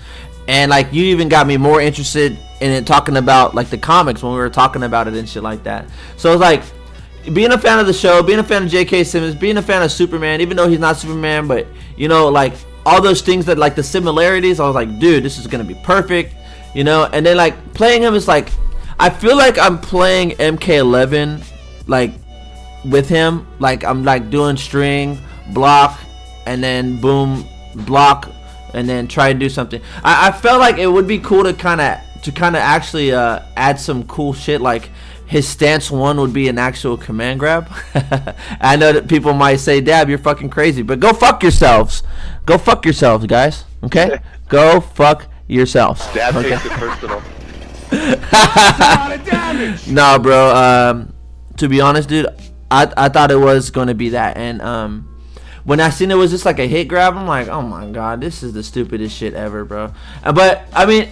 and like you even got me more interested in it, talking about like the comics when we were talking about it and shit like that. So it's like being a fan of the show, being a fan of J.K. Simmons, being a fan of Superman, even though he's not Superman, but you know, like all those things that like the similarities. I was like, dude, this is gonna be perfect. You know, and then like playing him is like, I feel like I'm playing MK11 like with him, like I'm like doing string block and then boom block and then try to do something. I felt like it would be cool to kind of actually add some cool shit, like his stance 1 would be an actual command grab. I know that people might say, Dab, you're fucking crazy, but go fuck yourselves. Go fuck yourselves, guys. Okay? Go fuck yourselves. Dab okay? takes it personal. That's a lot of damage. Nah, bro. To be honest, dude, I thought it was gonna be that, and when I seen it was just like a hit grab, I'm like, oh my god, this is the stupidest shit ever, bro. But I mean,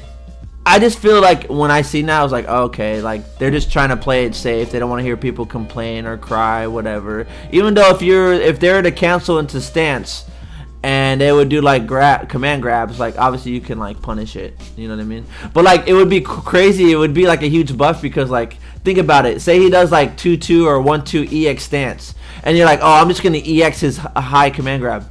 I just feel like when I see now, I was like, okay, like they're just trying to play it safe. They don't want to hear people complain or cry, whatever. Even though if they're to cancel into stance, and they would do like command grabs, like obviously you can like punish it, you know what I mean? But like it would be crazy. It would be like a huge buff because like think about it. Say he does like 2-2 or 1-2 EX stance, and you're like, oh, I'm just gonna EX his high command grab,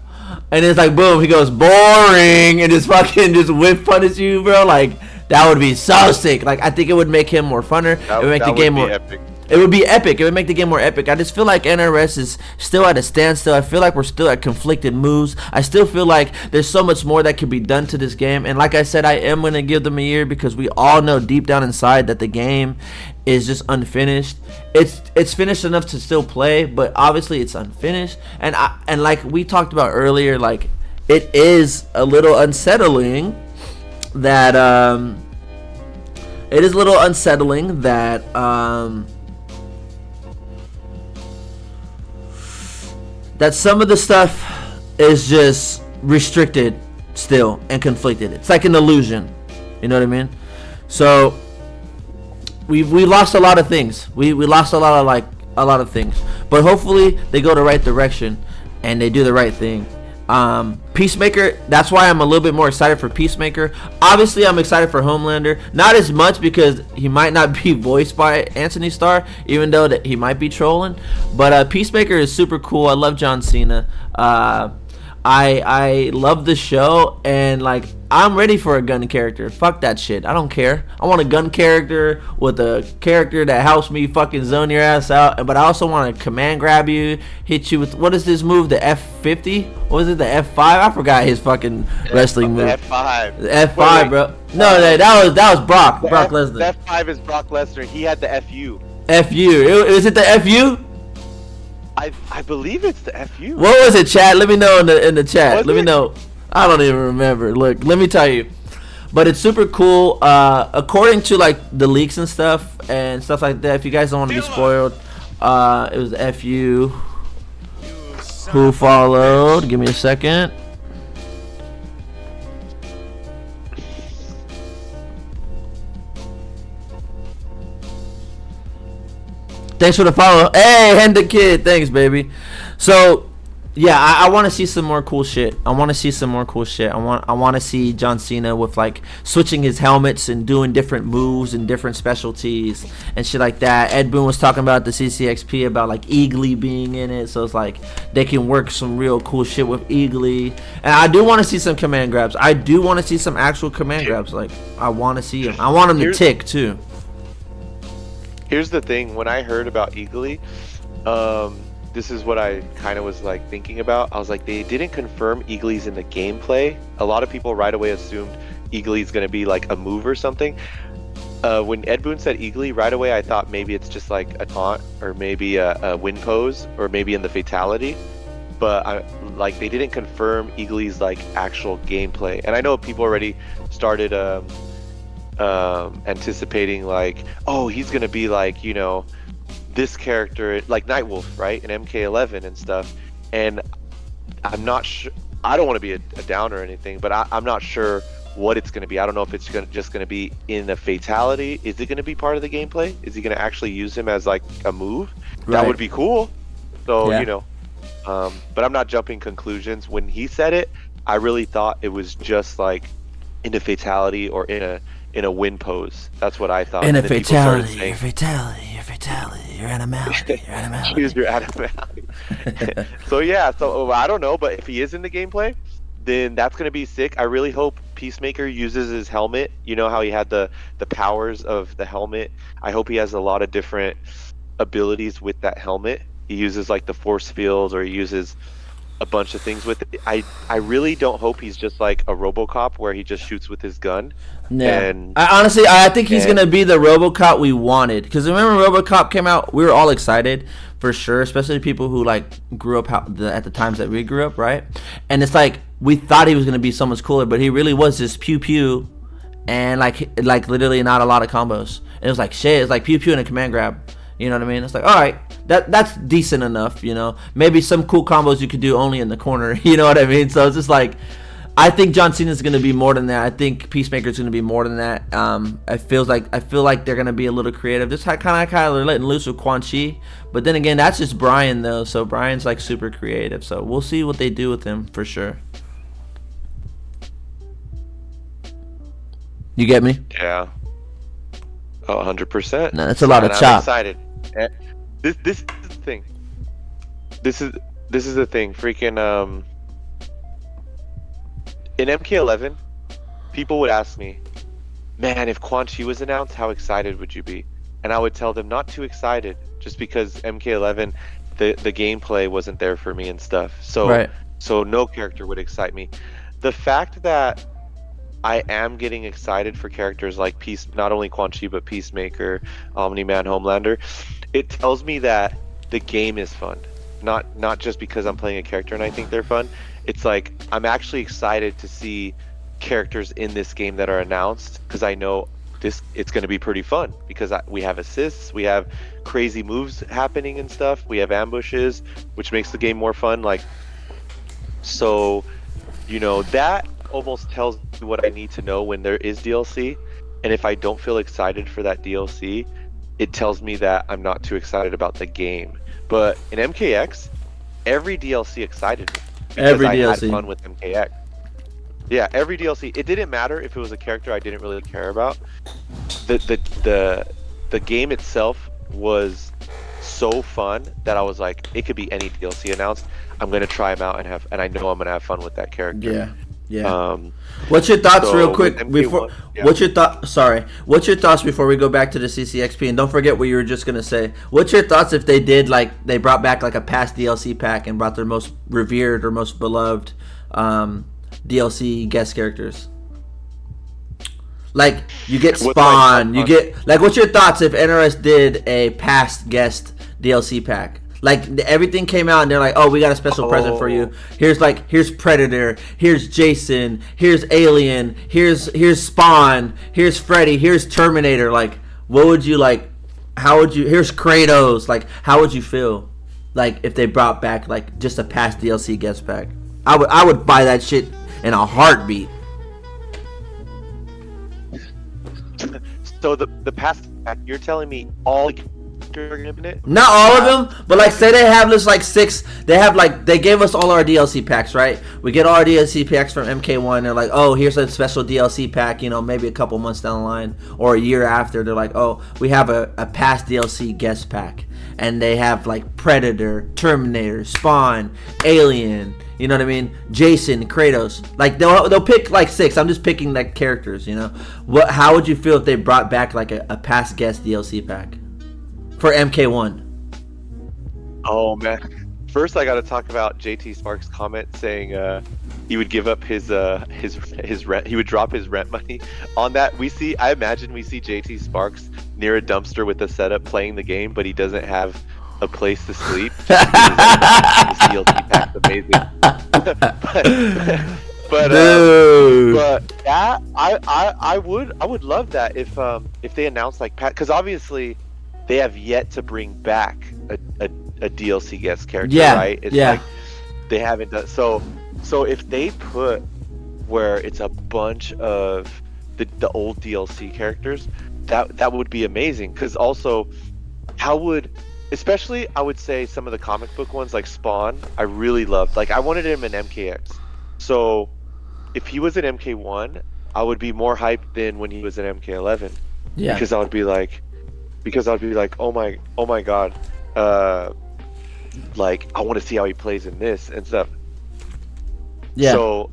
and it's like boom, he goes boring and just fucking just whip punish you, bro. Like that would be so sick. Like I think it would make him more funner. It would make the game more epic. It would be epic. It would make the game more epic. I just feel like NRS is still at a standstill. I feel like we're still at conflicted moves. I still feel like there's so much more that could be done to this game. And like I said, I am going to give them a year because we all know deep down inside that the game is just unfinished. It's finished enough to still play, but obviously it's unfinished. And like we talked about earlier, like it is a little unsettling that that some of the stuff is just restricted still and conflicted. It's like an illusion, you know what I mean? So we lost a lot of things. We lost a lot of things, but hopefully they go the right direction and they do the right thing. Peacemaker, that's why I'm a little bit more excited for Peacemaker. Obviously I'm excited for Homelander, not as much because he might not be voiced by Anthony Starr, even though that he might be trolling, but Peacemaker is super cool. I love John Cena. I love the show, and like I'm ready for a gun character. Fuck that shit. I don't care. I want a gun character with a character that helps me fucking zone your ass out. But I also want to command grab you, hit you with, what is this move? The F50? What was it? The F5? I forgot his fucking wrestling move. The F5. The F5, wait. Bro. No, that was Brock Lesnar. The F5 is Brock Lesnar. He had the FU. FU. Is it the FU? I believe it's the FU. What was it, chat? Let me know in the chat. Was let me know. I don't even remember. Look, let me tell you. But it's super cool. According to like the leaks and stuff like that. If you guys don't want to be spoiled, it was the FU. Who followed? Give me a second. Thanks for the follow. Hey, Henda Kid. Thanks, baby. So, yeah, I want to see some more cool shit. I want to see John Cena with like switching his helmets and doing different moves and different specialties and shit like that. Ed Boon was talking about the CCXP about like Eagly being in it, so it's like they can work some real cool shit with Eagly. And I do want to see some command grabs. I do want to see some actual command grabs. Like I want to see them. I want them to tick too. Here's the thing. When I heard about Eagly, this is what I kind of was like thinking about. I was like, they didn't confirm Eagly's in the gameplay. A lot of people right away assumed Eagly's going to be like a move or something. When Ed Boon said Eagly, right away I thought maybe it's just like a taunt or maybe a win pose or maybe in the fatality. But like they didn't confirm Eagly's like actual gameplay. And I know people already started anticipating like, oh, he's going to be like, you know, this character like Nightwolf, right, in MK11 and stuff. And I'm not sure, I don't want to be a downer or anything, but I'm not sure what it's going to be. I don't know if it's just going to be in a fatality. Is it going to be part of the gameplay? Is he going to actually use him as like a move? Right. That would be cool. So yeah. You know, but I'm not jumping conclusions. When he said it, I really thought it was just like in a fatality or in a win pose. That's what I thought. In a fatality, your animality. Choose your animality. So yeah, so I don't know, but if he is in the gameplay, then that's gonna be sick. I really hope Peacemaker uses his helmet. You know how he had the powers of the helmet. I hope he has a lot of different abilities with that helmet. He uses like the force fields, or he uses a bunch of things with it. I really don't hope he's just like a RoboCop where he just shoots with his gun. Yeah. And I think he's gonna be the RoboCop we wanted. Because remember, RoboCop came out, we were all excited for sure, especially people who like grew up at the times that we grew up, right? And it's like we thought he was gonna be so much cooler, but he really was just pew pew, and like literally not a lot of combos. It was like shit. It's like pew pew and a command grab. You know what I mean? It's like, all right, that's decent enough. You know, maybe some cool combos you could do only in the corner. You know what I mean? So it's just like, I think John Cena's gonna be more than that. I think Peacemaker's gonna be more than that. I feel like they're gonna be a little creative. Just kind of letting loose with Quan Chi. But then again, that's just Brian though. So Brian's like super creative. So we'll see what they do with him for sure. You get me? yeah, 100%. No, that's a lot of I'm chop. excited. This is the thing. This is the thing. Freaking in MK11, people would ask me, "Man, if Quan Chi was announced, how excited would you be?" And I would tell them not too excited, just because MK11, the gameplay wasn't there for me and stuff. So Right. so no character would excite me. The fact that I am getting excited for characters like not only Quan Chi but Peacemaker, Omniman, Homelander, it tells me that the game is fun. Not just because I'm playing a character and I think they're fun. It's like I'm actually excited to see characters in this game that are announced, because I know it's going to be pretty fun, because we have assists, we have crazy moves happening and stuff, we have ambushes, which makes the game more fun. Like, so, you know, that almost tells me what I need to know when there is DLC. And if I don't feel excited for that DLC, it tells me that I'm not too excited about the game. But in MKX, every DLC excited me, because Every I DLC. had fun with MKX. Yeah, every DLC. It didn't matter if it was a character I didn't really care about. The game itself was so fun that I was like, it could be any DLC announced. I'm gonna try them out and I know I'm gonna have fun with that character. Yeah. Yeah. Um, What's your thoughts, so real quick, with MK1, before? yeah. What's your thought? Sorry. What's your thoughts before we go back to the CCXP? And don't forget what you were just gonna say. What's your thoughts if they did they brought back like a past DLC pack and brought their most revered or most beloved DLC guest characters? Like you get What's Spawn, like- you get like. What's your thoughts if NRS did a past guest DLC pack? Like everything came out and they're like, oh, we got a special present for you. Here's Predator, here's Jason, here's Alien, here's Spawn, here's Freddy, here's Terminator. Like, what would you like? How would you? Here's Kratos. Like, how would you feel? Like if they brought back like just a past DLC guest pack? I would buy that shit in a heartbeat. So the past pack, you're telling me all are gonna be in it? Not all of them, but like say they have this like 6. They gave us all our DLC packs, right? We get all our DLC packs from MK1. They're like, oh, here's a special DLC pack. You know, maybe a couple months down the line or a year after, they're like, oh, we have a past DLC guest pack, and they have like Predator, Terminator, Spawn, Alien. You know what I mean? Jason, Kratos. Like they'll pick like 6. I'm just picking like characters. You know, how would you feel if they brought back like a past guest DLC pack for MK1? Oh man! First, I got to talk about JT Sparks' comment saying he would give up his rent. He would drop his rent money on that. I imagine we see JT Sparks near a dumpster with a setup playing the game, but he doesn't have a place to sleep. His DLC pack's amazing. but that I would love that if they announced like because obviously they have yet to bring back a DLC guest character, right? It's like they haven't done so if they put where it's a bunch of the old DLC characters, that would be amazing. Because also, especially I would say some of the comic book ones like Spawn, I really loved. Like I wanted him in MKX. So if he was in MK1, I would be more hyped than when he was in MK11. Yeah. Because I would be like, oh my god, like I want to see how he plays in this and stuff. Yeah. So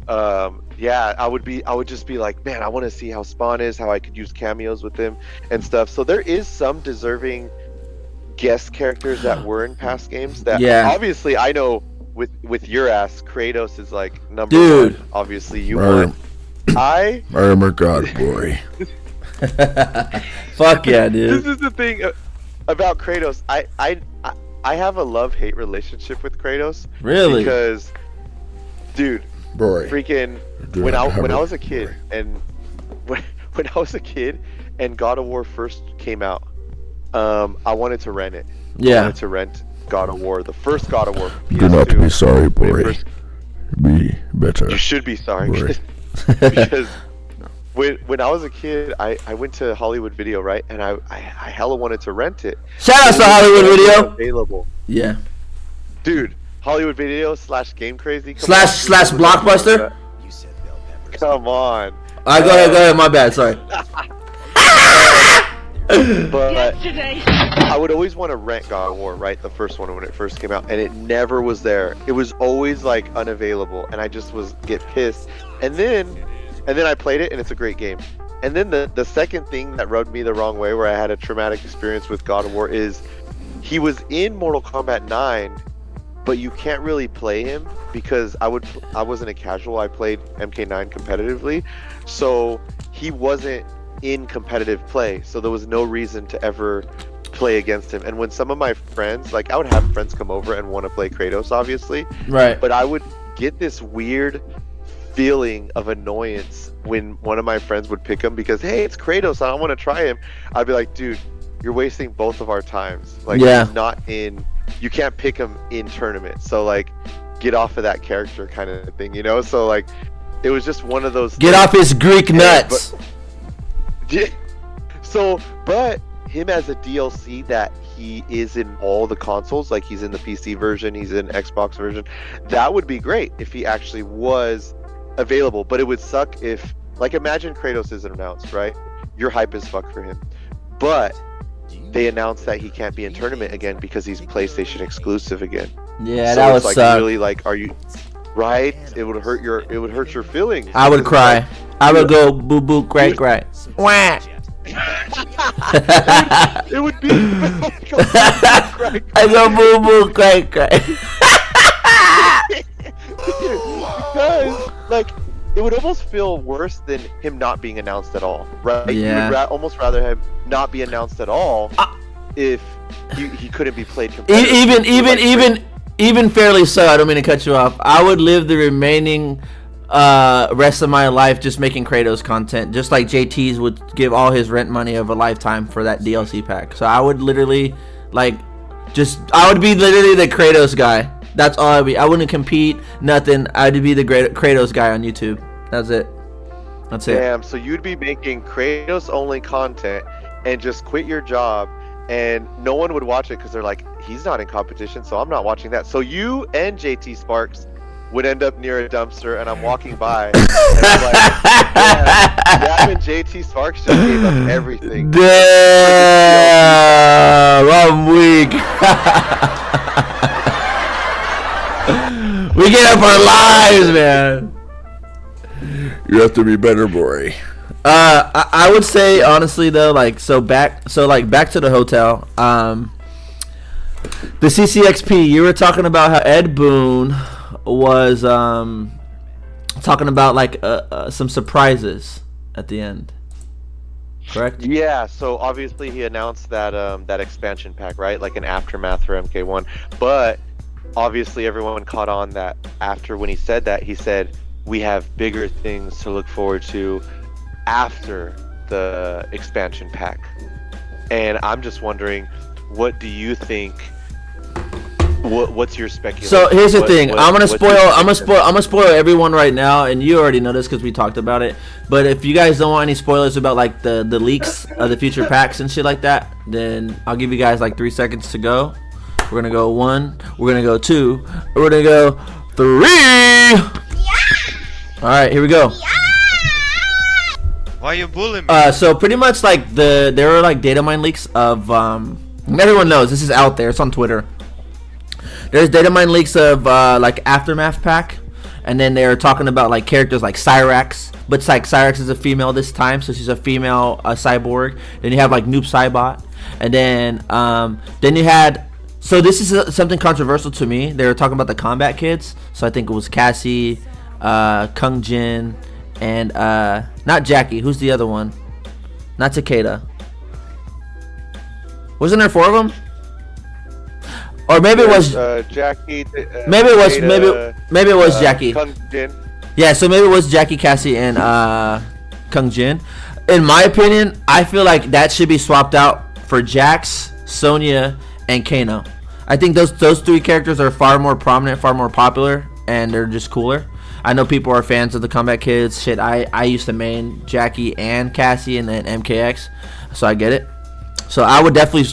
yeah, I would just be like, man, I want to see how Spawn is, how I could use cameos with him and stuff. So there is some deserving guest characters that were in past games that obviously I know with your ass, Kratos is like number one. Obviously you won. I am a god boy. Fuck yeah, dude. This is the thing about Kratos. I have a love-hate relationship with Kratos. Really? Because, dude, freaking when I was a kid and when I was a kid and God of War first came out, I wanted to rent it. Yeah. I wanted to rent God of War, the first God of War. PS2, do not be sorry, boy. Be better. You should be sorry boy. because when I was a kid, I went to Hollywood Video, right? And I hella wanted to rent it. Shout out to Hollywood Video. Available. Yeah. Dude, Hollywood Video / Game Crazy slash Blockbuster. Come on. Go ahead. My bad. Sorry. But I would always want to rent God of War, right? The first one when it first came out, and it never was there. It was always like unavailable, and I just get pissed. And then I played it, and it's a great game. And then the second thing that rubbed me the wrong way, where I had a traumatic experience with God of War, is he was in Mortal Kombat 9, but you can't really play him because I wasn't a casual. I played MK9 competitively, so he wasn't in competitive play, so there was no reason to ever play against him. And when some of my friends, like I would have friends come over and want to play Kratos, obviously, right? But I would get this weird feeling of annoyance when one of my friends would pick him because, hey, it's Kratos, I don't want to try him. I'd be like, dude, you're wasting both of our times. Like, he's not in. You can't pick him in tournament, so like, get off of that character kind of thing, you know? So like, it was just one of those. Get off his Greek nuts. Yeah. So, but him as a DLC that he is in all the consoles, like he's in the PC version, he's in Xbox version, that would be great if he actually was available. But it would suck if, like, imagine Kratos isn't announced, right? You're hype as fuck for him, but they announced that he can't be in tournament again because he's PlayStation exclusive again. Yeah, so that it's would like suck. really, like, are you right? It would hurt your feelings. I would cry. I would go boo boo cray cray. Wah. It would be. I go boo boo cray cray. Because like it would almost feel worse than him not being announced at all, right? Yeah. You would almost rather him not be announced at all if he couldn't be played. Even fairly so. I don't mean to cut you off. I would live the remaining rest of my life just making Kratos content, just like JT's would give all his rent money of a lifetime for that DLC pack. So I would literally I would be literally the Kratos guy. That's all I'd be. I wouldn't compete, nothing. I'd be the great Kratos guy on YouTube. That's it. Damn, so you'd be making Kratos only content and just quit your job, and no one would watch it because they're like, he's not in competition, so I'm not watching that. So you and JT Sparks would end up near a dumpster, and I'm walking by, and I'm like, yeah, and JT Sparks just gave up everything. Damn, I'm weak. We get up our lives, man. You have to be better, boy. I would say honestly though, back to the hotel. The CCXP, you were talking about how Ed Boon was talking about some surprises at the end, correct? Yeah, so obviously he announced that that expansion pack, right? Like an aftermath for MK1. But obviously everyone caught on that after when he said that, he said we have bigger things to look forward to after the expansion pack. And I'm just wondering, what do you think? What's your speculation? So here's the thing. I'm gonna spoil everyone right now, and you already know this because we talked about it. But if you guys don't want any spoilers about like the leaks of the future packs and shit like that, then I'll give you guys like 3 seconds to go. We're gonna go 1. We're gonna go 2. We're gonna go 3. Yeah! All right, here we go. Yeah! Why you bullying me? So pretty much like there are like data mine leaks of everyone knows this is out there. It's on Twitter. There's data mine leaks of like Aftermath pack, And then they were talking about like characters like Cyrax, but it's like Cyrax is a female this time, so she's a female cyborg. Then you have like Noob Saibot, and then you had. So this is something controversial to me. They were talking about the combat kids. So I think it was Cassie, Kung Jin, and not Jackie. Who's the other one? Not Takeda. Wasn't there 4 of them? Or maybe it was Jackie. Maybe it was Jackie. Kung Jin. Yeah, so maybe it was Jackie, Cassie, and Kung Jin. In my opinion, I feel like that should be swapped out for Jax, Sonya, and Kano. I think those 3 characters are far more prominent, far more popular, and they're just cooler. I know people are fans of the Combat Kids. Shit, I used to main Jackie and Cassie and then MKX, so I get it. So I would definitely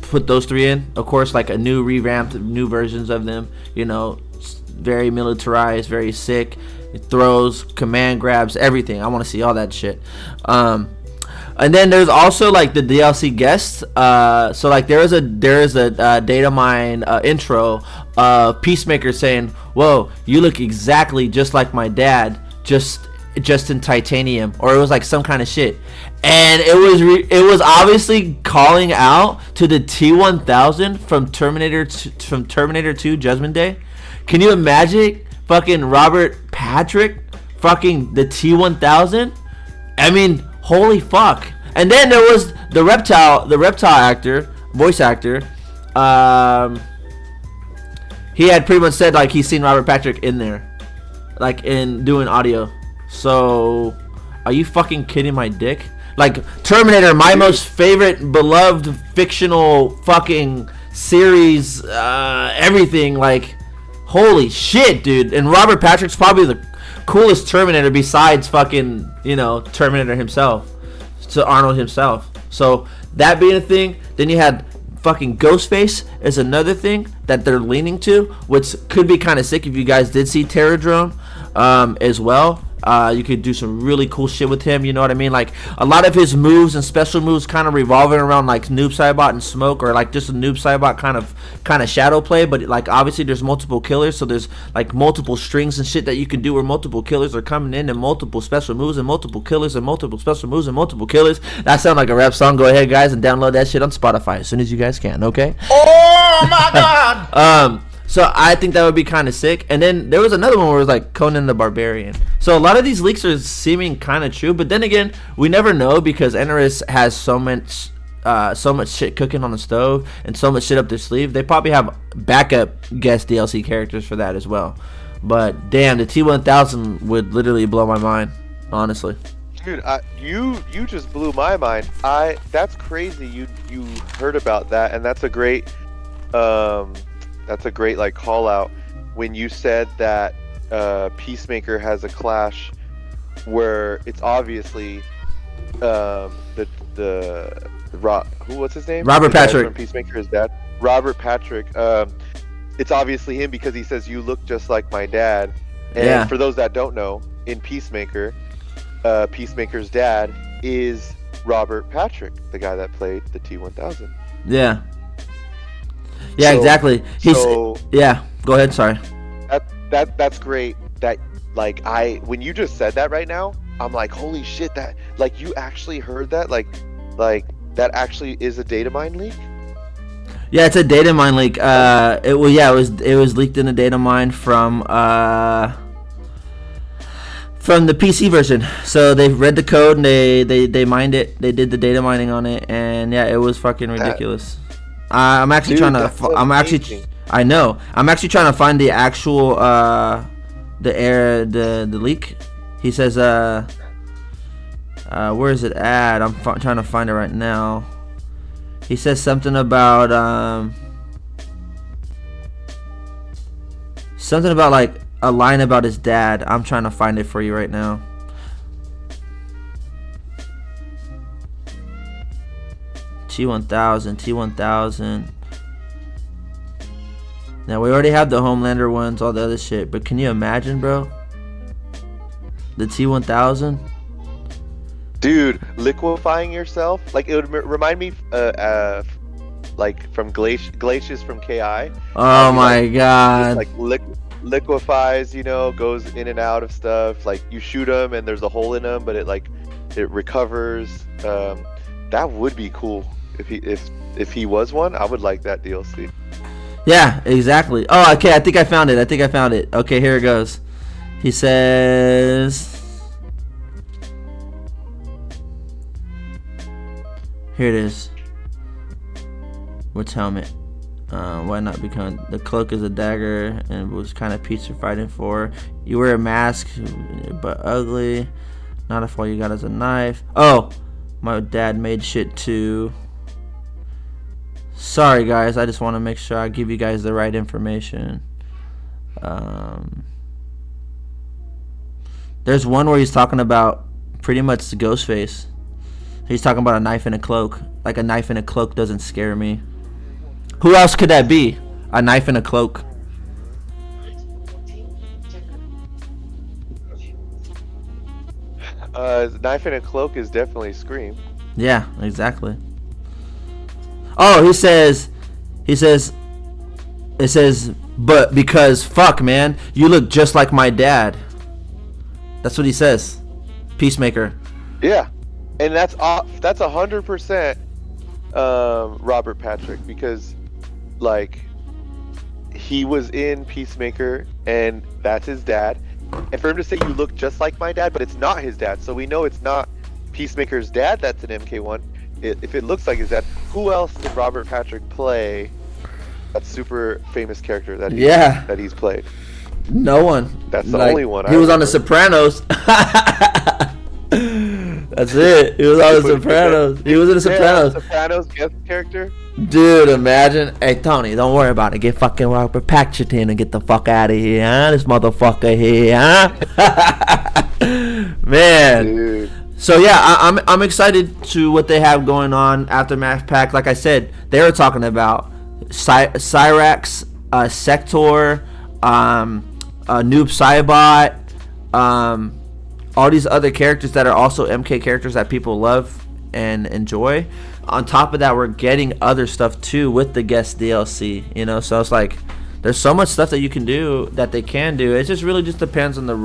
put those 3 in. Of course, like a new revamped, new versions of them. You know, very militarized, very sick. It throws, command grabs, everything. I want to see all that shit. And then there's also like the DLC guests. So like there is a data mine intro of Peacemaker saying, "Whoa, you look exactly just like my dad, just in titanium," or it was like some kind of shit. And it was obviously calling out to the T-1000 from Terminator 2 Judgment Day. Can you imagine fucking Robert Patrick fucking the T-1000? I mean, holy fuck. And then there was the reptile voice actor. He had pretty much said like he's seen Robert Patrick in there, like in doing audio. So, are you fucking kidding my dick? Like Terminator, my most favorite, beloved fictional fucking series, everything. Like, holy shit, dude! And Robert Patrick's probably the coolest Terminator besides fucking, you know, Terminator himself. To Arnold himself. So that being a thing, then you had fucking Ghostface is another thing that they're leaning to, which could be kind of sick if you guys did see Terradrome as well. You could do some really cool shit with him, you know what I mean? Like a lot of his moves and special moves kind of revolving around like Noob Saibot and Smoke, or like just a Noob Saibot kind of shadow play, but like obviously there's multiple killers, so there's like multiple strings and shit that you can do where multiple killers are coming in and multiple special moves and multiple killers and multiple special moves and multiple killers. That sounds like a rap song. Go ahead guys and download that shit on Spotify as soon as you guys can, okay? Oh my god! So I think that would be kind of sick. And then there was another one where it was like Conan the Barbarian. So a lot of these leaks are seeming kind of true, but then again, we never know because NRS has so much shit cooking on the stove and so much shit up their sleeve. They probably have backup guest DLC characters for that as well. But damn, the T-1000 would literally blow my mind, honestly. Dude, you just blew my mind. That's crazy. You heard about that, and that's a great like call out when you said that Peacemaker has a clash where it's obviously what's his name? Robert Patrick. From Peacemaker, his dad. Robert Patrick. It's obviously him because he says you look just like my dad. And yeah. For those that don't know, in Peacemaker, Peacemaker's dad is Robert Patrick, the guy that played the T-1000. Yeah. Yeah, so, exactly. Yeah. Go ahead. Sorry. That's great. That like when you just said that right now, I'm like, holy shit! That like you actually heard that like that actually is a data mine leak. Yeah, it's a data mine leak. It was leaked in a data mine from the PC version. So they read the code and they mined it. They did the data mining on it, and yeah, it was fucking ridiculous. I'm actually trying to. I know. I'm actually trying to find the actual the leak. He says where is it at? I'm trying to find it right now. He says something about like a line about his dad. I'm trying to find it for you right now. T-1000. Now we already have the Homelander ones, all the other shit, but can you imagine, bro? The T-1000? Dude, liquefying yourself? Like it would remind me like from Glacius from KI. Oh my god. Like liquefies, goes in and out of stuff. Like you shoot him and there's a hole in him, but it recovers. That would be cool if he was one. I would like that DLC. Yeah, exactly. Oh, okay. I think I found it. Okay, here it goes. He says, here it is. Which helmet? Why not become the cloak is a dagger and which kind of piece you're fighting for? You wear a mask, but ugly. Not if all you got is a knife. Oh, my dad made shit too. Sorry guys, I just want to make sure I give you guys the right information. There's one where he's talking about pretty much the Ghostface. He's talking about a knife and a cloak. Like a knife and a cloak doesn't scare me. Who else could that be? A knife and a cloak. Knife and a cloak is definitely Scream. Yeah, exactly. Oh, it says, but because fuck, man, you look just like my dad. That's what he says. Peacemaker. Yeah, and that's 100% Robert Patrick, because like he was in Peacemaker and that's his dad, and for him to say you look just like my dad, but it's not his dad, so we know it's not Peacemaker's dad that's an MK1. If it looks like his dad, who else did Robert Patrick play? That super famous character that he's played. No one. That's the only one. He was on The Sopranos. That's it. He was on The Sopranos. He was in The Sopranos. Sopranos guest character. Dude, imagine. Hey, Tony, don't worry about it. Get fucking Robert Patrick in and get the fuck out of here, huh? This motherfucker here, huh? Man. Dude. So yeah, I'm excited to what they have going on after Max Pack. Like I said, they were talking about Cyrax, Sector, Noob Saibot, all these other characters that are also MK characters that people love and enjoy. On top of that, we're getting other stuff too with the guest DLC, so it's like there's so much stuff that you can do, that they can do. It just really just depends on the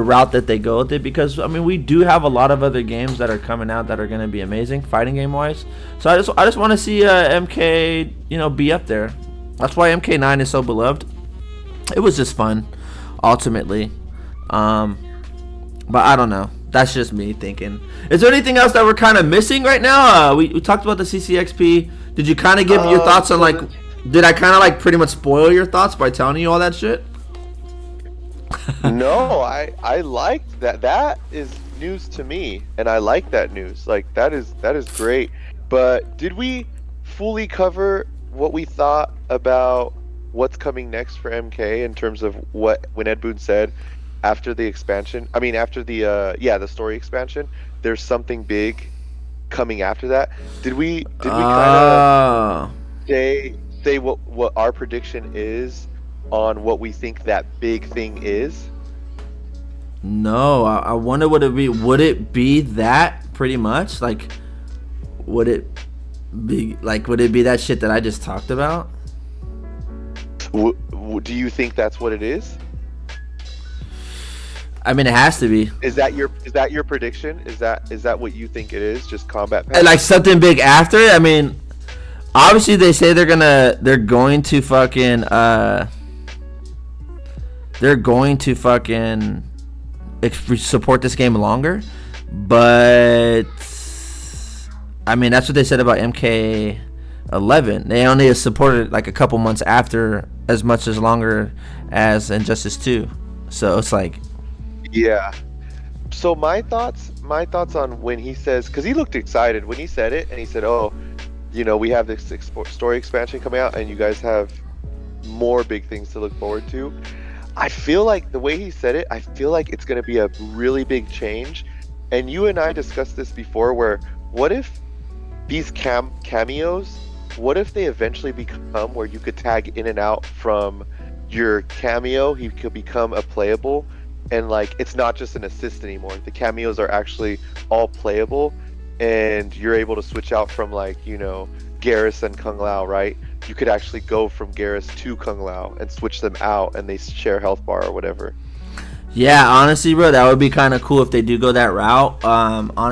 route that they go with it, because I mean we do have a lot of other games that are coming out that are going to be amazing fighting game wise. So I just want to see MK be up there. That's why MK9 is so beloved. It was just fun ultimately, but I don't know. That's just me thinking. Is there anything else that we're kind of missing right now? We talked about the CCXP. Did you kind of give your thoughts on like? Did I kind of like pretty much spoil your thoughts by telling you all that shit? No, I liked that. That is news to me, and I like that news. Like that is great. But did we fully cover what we thought about what's coming next for MK in terms of when Ed Boon said after the expansion? I mean, after the story expansion, there's something big coming after that. Did we kind of say what our prediction is on what we think that big thing is? No, I wonder what it be. Would it be that pretty much? Like, would it be that shit that I just talked about? Do you think that's what it is? I mean, it has to be. Is that your prediction? Is that what you think it is? Just combat pass? And like something big after it? I mean, obviously they say they're going to fucking support this game longer, but I mean that's what they said about MK11. They only supported it like a couple months after, as much as longer as Injustice 2. So it's like, yeah. So my thoughts on when he says, because he looked excited when he said it, and he said, "Oh, we have this story expansion coming out, and you guys have more big things to look forward to." I feel like the way he said it, I feel like it's going to be a really big change. And you and I discussed this before, where what if these cameos, what if they eventually become where you could tag in and out from your cameo, he could become a playable, and like it's not just an assist anymore. The cameos are actually all playable, and you're able to switch out from like Garrus and Kung Lao, right, you could actually go from Garrus to Kung Lao and switch them out, and they share health bar or whatever. Yeah, honestly, bro, that would be kind of cool if they do go that route.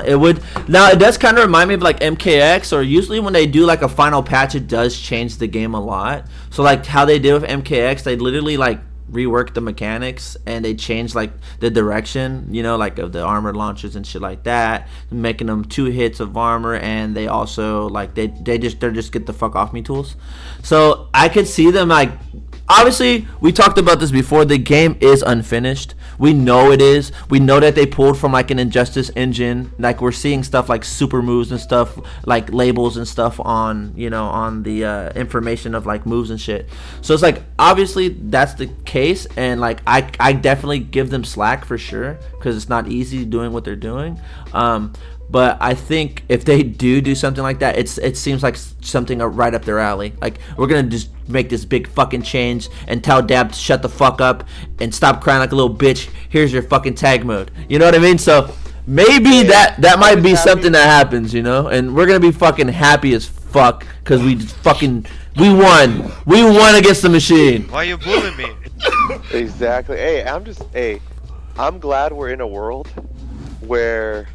It would. Now, it does kind of remind me of like MKX, or usually when they do like a final patch, it does change the game a lot. So like how they did with MKX, they literally like reworked the mechanics and they changed like the direction, you know, like of the armor launchers and shit like that, making them 2 hits of armor, and they also like they're just get the fuck off me tools. So I could see them like. Obviously, we talked about this before. The game is unfinished. We know it is. We know that they pulled from like an Injustice engine. Like we're seeing stuff like super moves and stuff, like labels and stuff on, you know, on the information of like moves and shit. So it's like obviously that's the case, and like I definitely give them slack for sure because it's not easy doing what they're doing. But I think if they do something like that, it seems like something right up their alley. Like we're gonna just make this big fucking change and tell Dab to shut the fuck up and stop crying like a little bitch. Here's your fucking tag mode. You know what I mean? So maybe that might be something that happens, you know. And we're gonna be fucking happy as fuck because we won. We won against the machine. Why you bullying me? Exactly. Hey, I'm glad we're in a world where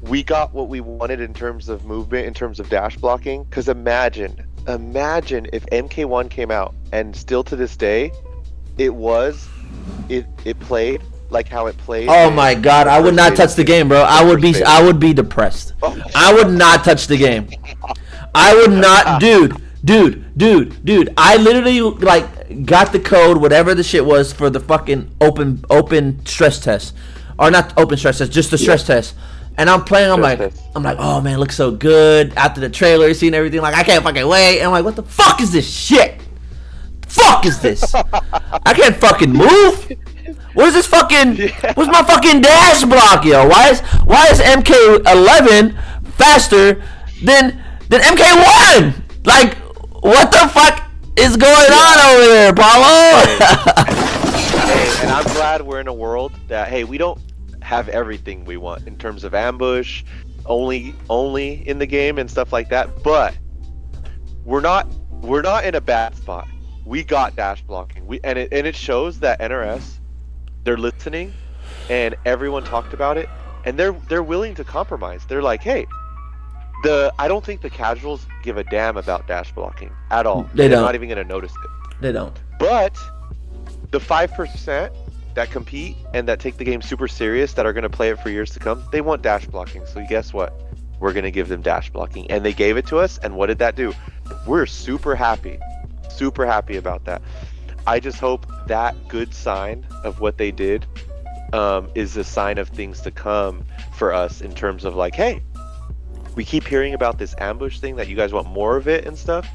we got what we wanted in terms of movement, in terms of dash blocking. Because imagine if MK1 came out and still to this day, it played like how it played. Oh my god, I would not touch the game, bro. I would be depressed. I would not touch the game. I would not, dude. I literally like got the code, whatever the shit was, for the fucking open stress test, or not open stress test, just the stress test. And I'm playing, I'm like, oh man, it looks so good. After the trailer, seeing everything, like, I can't fucking wait. And I'm like, what the fuck is this shit? The fuck is this? I can't fucking move. What is this fucking, what's my fucking dash block, yo? Why is MK11 faster than MK1? Like, what the fuck is going on over there, Paulo? Hey, and I'm glad we're in a world that, hey, we don't have everything we want in terms of ambush only in the game and stuff like that, but we're not in a bad spot. We got dash blocking, and it shows that NRS, they're listening, and everyone talked about it, and they're willing to compromise. They're like, hey, I don't think the casuals give a damn about dash blocking at all. They're not even gonna notice it. They don't. But the 5% that compete and that take the game super serious, that are going to play it for years to come, they want dash blocking. So guess what? We're going to give them dash blocking. And they gave it to us, and what did that do? We're super happy about that. I just hope that good sign of what they did is a sign of things to come for us, in terms of like, hey, we keep hearing about this ambush thing, that you guys want more of it and stuff.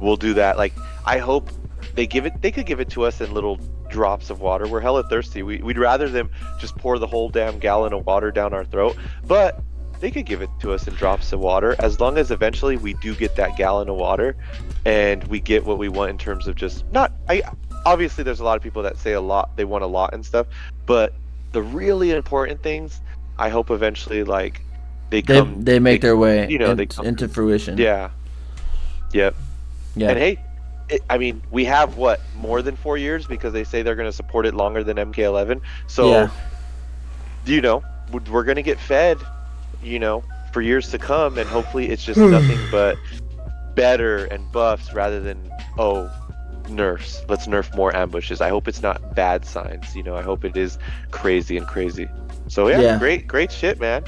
We'll do that. Like, I hope they could give it to us in little drops of water. We're hella thirsty. We'd rather them just pour the whole damn gallon of water down our throat, but they could give it to us in drops of water, as long as eventually we do get that gallon of water and we get what we want in terms of just obviously there's a lot of people that say they want a lot and stuff, but the really important things, I hope eventually like they make their way, you know, into fruition. Yeah. And hey, I mean, we have more than 4 years, because they say they're going to support it longer than MK11. So, you know, we're going to get fed, you know, for years to come, and hopefully it's just nothing but better and buffs rather than nerfs. Let's nerf more ambushes. I hope it's not bad signs. You know, I hope it is crazy. So great shit, man.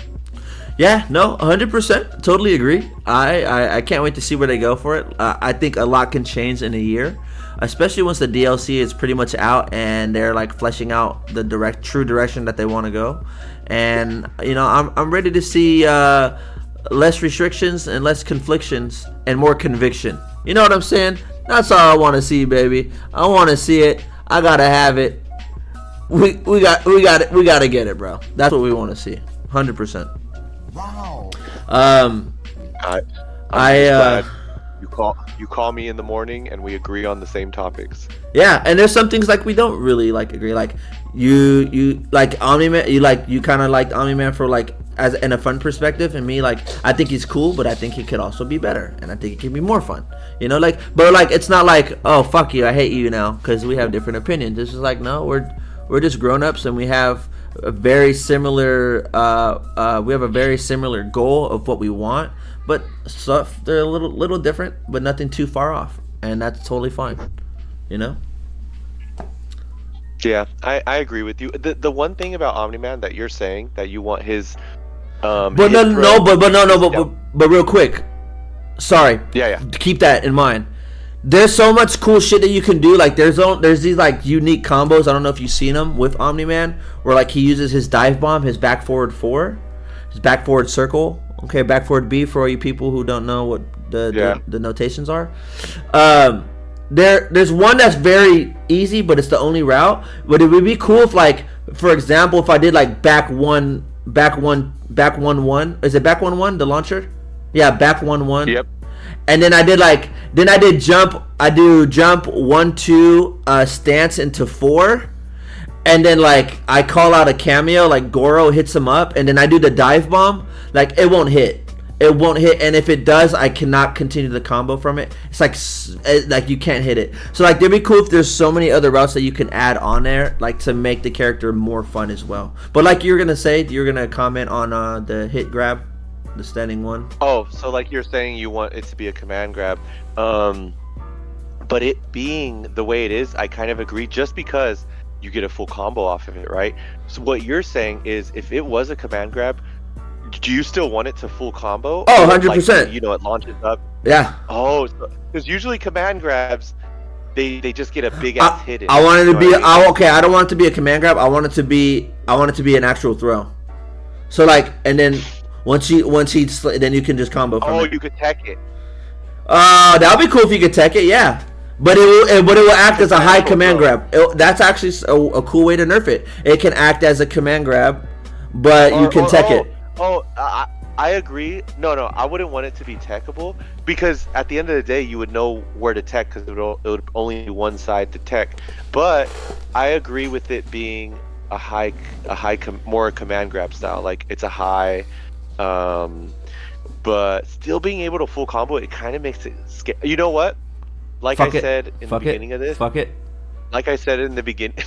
Yeah, no, 100%, totally agree. I can't wait to see where they go for it. I think a lot can change in a year, especially once the DLC is pretty much out and they're like fleshing out the true direction that they want to go. And you know, I'm ready to see less restrictions and less conflictions and more conviction. You know what I'm saying? That's all I want to see, baby. I want to see it. I gotta have it. We gotta get it, bro. That's what we want to see. 100%. Wow. I'm glad. You call me in the morning and we agree on the same topics. Yeah, and there's some things like we don't really like agree. Like you like Omniman, you kind of liked Omniman for like as in a fun perspective, and me like I think he's cool, but I think he could also be better, and I think it can be more fun. You know, like but like it's not like oh fuck you, I hate you now because we have different opinions. It's just like no, we're just grown ups and we have a very similar goal of what we want, but stuff they're a little different, but nothing too far off, and that's totally fine. You know? Yeah, I agree with you. The one thing about Omniman that you're saying that you want his but real quick, sorry. Yeah. Keep that in mind. There's so much cool shit that you can do. Like there's these like unique combos. I don't know if you've seen them with Omni-Man, where like he uses his dive bomb, his back forward 4, his back forward circle. Okay, back forward B for all you people who don't know what the notations are. There's one that's very easy, but it's the only route. But it would be cool if, like, for example, if I did like back one. Is it back 1-1 the launcher? Yeah, back 1-1. Yep. And then I did jump 1-2 stance into 4, and then like I call out a cameo like Goro hits him up, and then I do the dive bomb. Like it won't hit, and if it does, I cannot continue the combo from it. It's like you can't hit it. So like it'd be cool if there's so many other routes that you can add on there, like to make the character more fun as well. But like you're gonna comment on the hit grab. The standing one. Oh, so like you're saying you want it to be a command grab. But it being the way it is, I kind of agree just because you get a full combo off of it, right? So what you're saying is if it was a command grab, do you still want it to full combo? Oh, 100%. Like, you know, it launches up. Yeah. Oh, because usually command grabs, they just get a big ass hit. I want it to be okay. I don't want it to be a command grab. I want it to be an actual throw. So like, and then once he then you can just combo from it. Oh, you could tech it. That would be cool if you could tech it, yeah. But it will act as a high command grab. That's actually a cool way to nerf it. It can act as a command grab, but you can tech it. I agree. No, I wouldn't want it to be techable because at the end of the day, you would know where to tech because it would only be one side to tech. But I agree with it being more command grab style. Like it's a high. But still being able to full combo, it kind of makes it scary. You know what? Like I said in the beginning of this. Fuck it. Like I said in the beginning.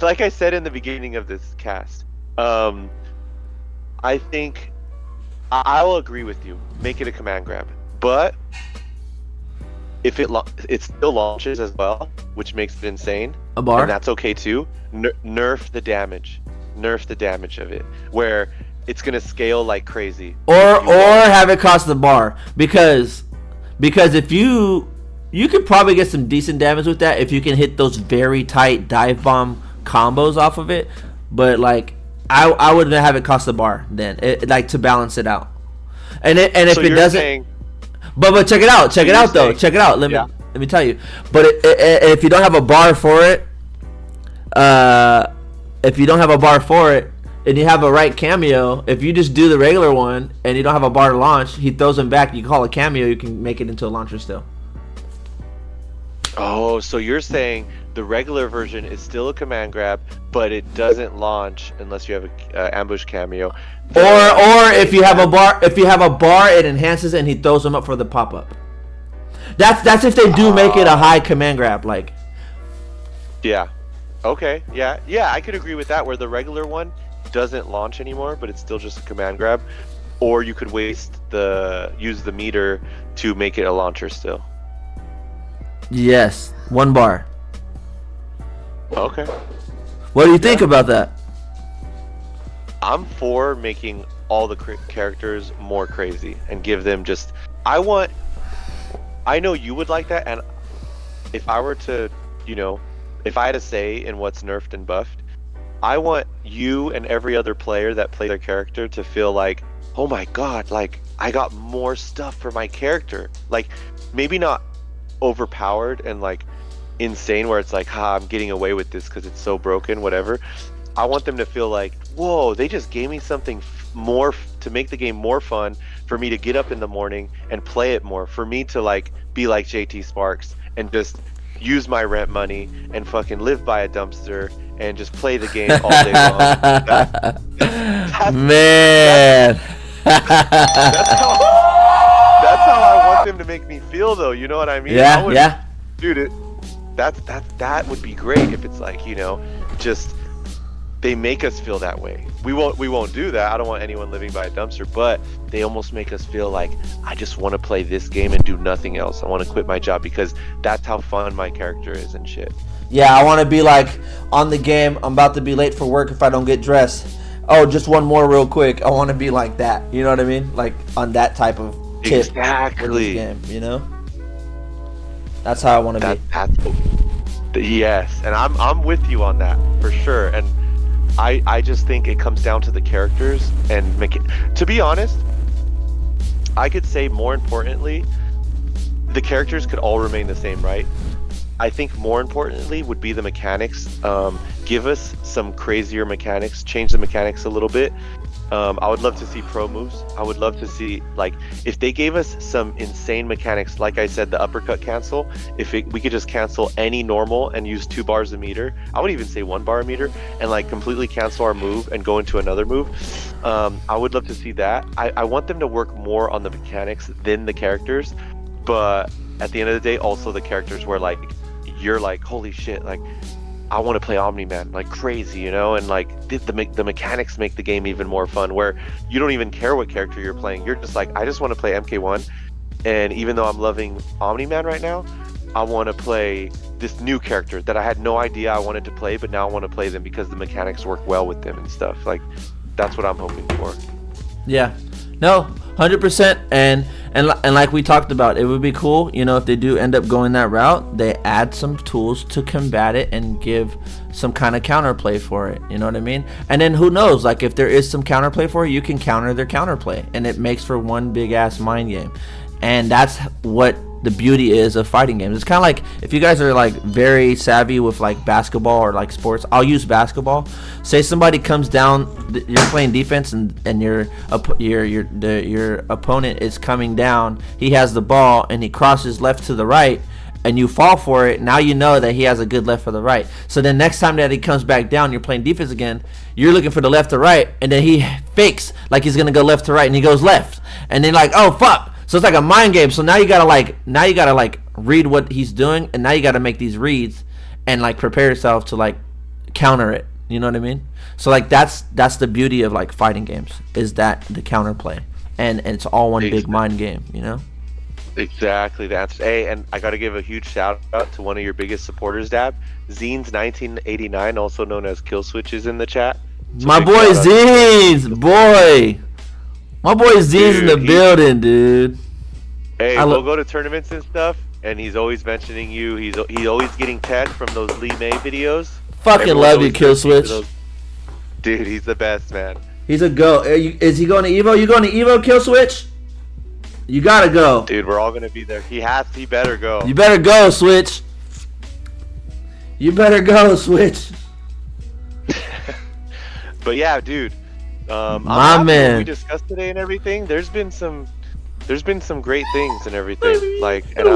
Like I said in the beginning of this cast. I think I will agree with you. Make it a command grab, but if it still launches as well, which makes it insane. A bar. And that's okay too. Nerf the damage. Nerf the damage of it. Where it's gonna scale like crazy. Or have it cost the bar because if you could probably get some decent damage with that if you can hit those very tight dive bomb combos off of it. But like I would have it cost the bar then, like to balance it out. And if it doesn't, but check it out though. Check it out. Let me tell you. But if you don't have a bar for it, and you have a right cameo, if you just do the regular one and you don't have a bar to launch, he throws him back, you call a cameo, you can make it into a launcher still. Oh, so you're saying the regular version is still a command grab, but it doesn't launch unless you have an ambush cameo. Or if you have a bar, it enhances it and he throws him up for the pop-up. That's if they do make it a high command grab, like. Yeah. Okay. Yeah, I could agree with that, where the regular one doesn't launch anymore, but it's still just a command grab. Or you could use the meter to make it a launcher still. Yes, 1 bar. Okay. What do you think about that? I'm for making all the characters more crazy and give them just. I know you would like that, and if I were to, if I had a say in what's nerfed and buffed, I want you and every other player that play their character to feel like, oh my god, like I got more stuff for my character. Like maybe not overpowered and like insane where it's like, I'm getting away with this because it's so broken, whatever. I want them to feel like, whoa, they just gave me something more to make the game more fun for me to get up in the morning and play it more, for me to like be like JT Sparks and just use my rent money and fucking live by a dumpster and just play the game all day long. Man. That's how I want them to make me feel, though. You know what I mean? Yeah. Dude, that would be great if it's like, you know, just they make us feel that way. We won't do that. I don't want anyone living by a dumpster, but they almost make us feel like I just want to play this game and do nothing else. I want to quit my job because that's how fun my character is and shit. Yeah, I want to be like on the game. I'm about to be late for work if I don't get dressed. Oh, just one more real quick. I want to be like that. You know what I mean? Like on that type of tip exactly with this game. You know? That's how I want to be. Yes, and I'm with you on that for sure. And I just think it comes down to the characters and to be honest, I could say more importantly, the characters could all remain the same, right? I think more importantly would be the mechanics. Give us some crazier mechanics, change the mechanics a little bit. I would love to see pro moves. I would love to see, like, if they gave us some insane mechanics, like I said, the uppercut cancel, we could just cancel any normal and use 2 bars a meter. I would even say 1 bar a meter and like completely cancel our move and go into another move. I would love to see that. I want them to work more on the mechanics than the characters, but at the end of the day, also the characters where like, you're like, holy shit, like, I want to play Omniman like crazy, you know, and like the mechanics make the game even more fun, where you don't even care what character you're playing. You're just like, I just want to play MK1, and even though I'm loving Omniman right now, I want to play this new character that I had no idea I wanted to play, but now I want to play them because the mechanics work well with them and stuff. Like, that's what I'm hoping for. Yeah, no, 100%. And like we talked about, it would be cool, you know, if they do end up going that route, they add some tools to combat it and give some kind of counterplay for it. You know what I mean? And then who knows, like if there is some counterplay for it, you can counter their counterplay, and it makes for one big ass mind game. And that's what the beauty is of fighting games. It's kind of like, if you guys are like very savvy with like basketball or like sports, I'll use basketball. Say somebody comes down, you're playing defense, and your opponent is coming down. He has the ball and he crosses left to the right, and you fall for it. Now you know that he has a good left or the right. So then next time that he comes back down, you're playing defense again, you're looking for the left or right, and then he fakes like he's gonna go left to right, and he goes left, and then like, oh fuck. So it's like a mind game. So now you gotta read what he's doing, and now you gotta make these reads and like prepare yourself to like counter it. You know what I mean? So like that's the beauty of like fighting games, is that the counterplay, and it's all one big mind game. You know? Exactly. Hey, and I gotta give a huge shout out to one of your biggest supporters, Dab. Zines 1989, also known as Kill Switch, is in the chat. So my boy Zines, boy. My boy Z's in the building, dude. Hey, we'll go to tournaments and stuff, and he's always mentioning you. He's always getting 10 from those Lee May videos. Fucking love you, Kill Switch. Dude, he's the best, man. He's a go. Is he going to Evo? You going to Evo, Kill Switch? You gotta go. Dude, we're all gonna be there. He better go. You better go, Switch. You better go, Switch. But yeah, dude. My man. What we discussed today and everything. There's been some great things and everything. Like, and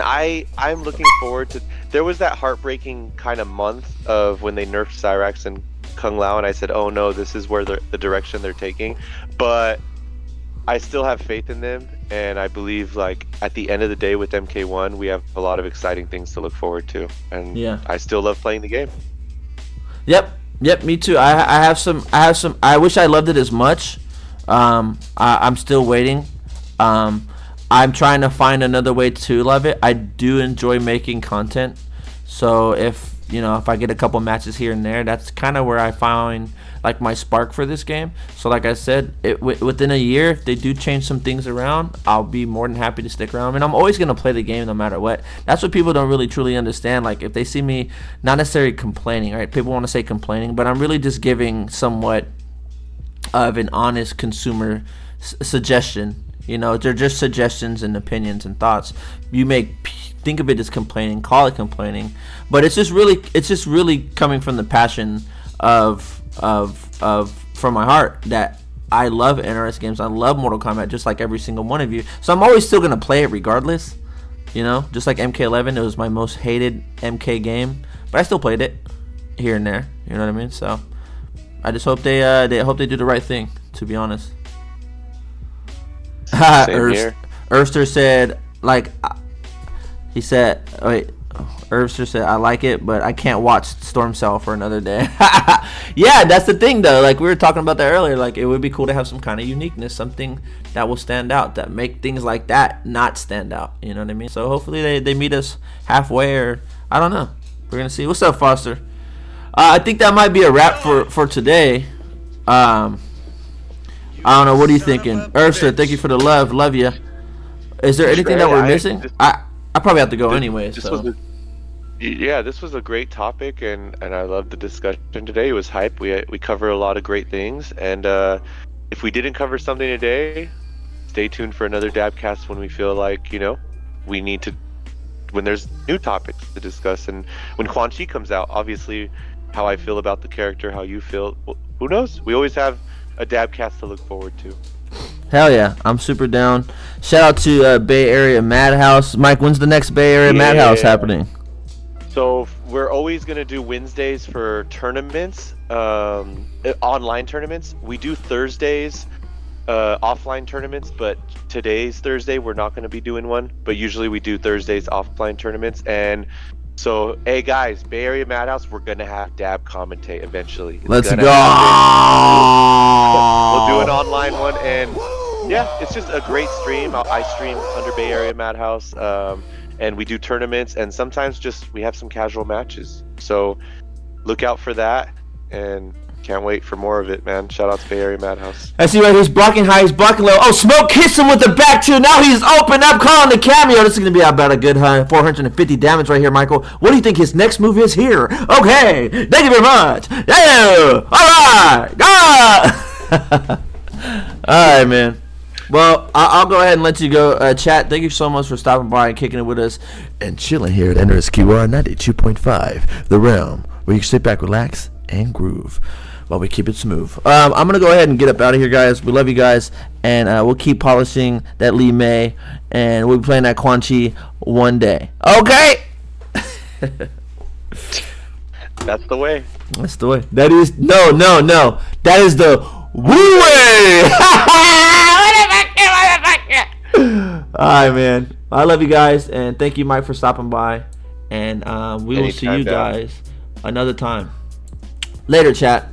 I'm looking forward to. There was that heartbreaking kind of month of when they nerfed Cyrax and Kung Lao, and I said, oh no, this is where the direction they're taking. But I still have faith in them, and I believe, like, at the end of the day with MK1, we have a lot of exciting things to look forward to. And yeah, I still love playing the game. Yep, me too. I have some. I wish I loved it as much. I'm still waiting. I'm trying to find another way to love it. I do enjoy making content, so if I get a couple matches here and there, that's kind of where I find like my spark for this game. So like I said, within a year, if they do change some things around, I'll be more than happy to stick around. And I'm always gonna play the game no matter what. That's what people don't really truly understand. Like if they see me not necessarily complaining, right? People want to say complaining, but I'm really just giving somewhat of an honest consumer suggestion. They're just suggestions and opinions and thoughts. You may think of it as complaining, call it complaining, but it's just really coming from the passion of from my heart, that I love NRS games. I love Mortal Kombat just like every single one of you. So I'm always still gonna play it regardless. You know, just like MK11, it was my most hated MK game, but I still played it here and there. You know what I mean? So I just hope they do the right thing. To be honest. Erster said he said Erster said I like it, but I can't watch Storm Cell for another day. Yeah, that's the thing though. Like we were talking about that earlier. Like it would be cool to have some kind of uniqueness, something that will stand out, that make things like that not stand out. You know what I mean? So hopefully they meet us halfway, or I don't know. We're gonna see. What's up, Foster? I think that might be a wrap for today. I don't know. What are you thinking, Erster? Thank you for the love. Love you. Is there anything that we're missing? I probably have to go anyway. So. This was a great topic, and I love the discussion today. It was hype. We cover a lot of great things, and if we didn't cover something today, stay tuned for another DabKast when we feel like we need to, when there's new topics to discuss, and when Quan Chi comes out, obviously how I feel about the character, how you feel. Well, who knows? We always have a DabKast to look forward to. Hell yeah, I'm super down. Shout out to Bay Area Madhouse. Mike, when's the next Bay Area Madhouse happening? So we're always going to do Wednesdays for tournaments, online tournaments. We do Thursdays, offline tournaments, but today's Thursday we're not going to be doing one. But usually we do Thursdays offline tournaments. And so, hey guys, Bay Area Madhouse, we're going to have Dab commentate eventually. Let's go! We'll do an online one, and yeah, it's just a great stream. I stream under Bay Area Madhouse. And we do tournaments, and sometimes just we have some casual matches. So look out for that, and can't wait for more of it, man. Shout out to Bay Area Madhouse. I see right, he's blocking high, he's blocking low. Oh, Smoke hits him with the back two. Now he's open up, calling the cameo. This is going to be about a good 450 damage right here, Michael. What do you think his next move is here? Okay, thank you very much. Yeah, all right, go. All right, man. Well, I'll go ahead and let you go. Chat, thank you so much for stopping by and kicking it with us and chilling here at NRSQR 92.5, the realm where you can sit back, relax, and groove while we keep it smooth. I'm going to go ahead and get up out of here, guys. We love you guys, and we'll keep polishing that Lee May, and we'll be playing that Quan Chi one day. Okay? That's the way. That's the way. That is, no. That is the woo way! Alright, man. I love you guys, and thank you, Mike, for stopping by. And we will see you guys another time. Later, chat.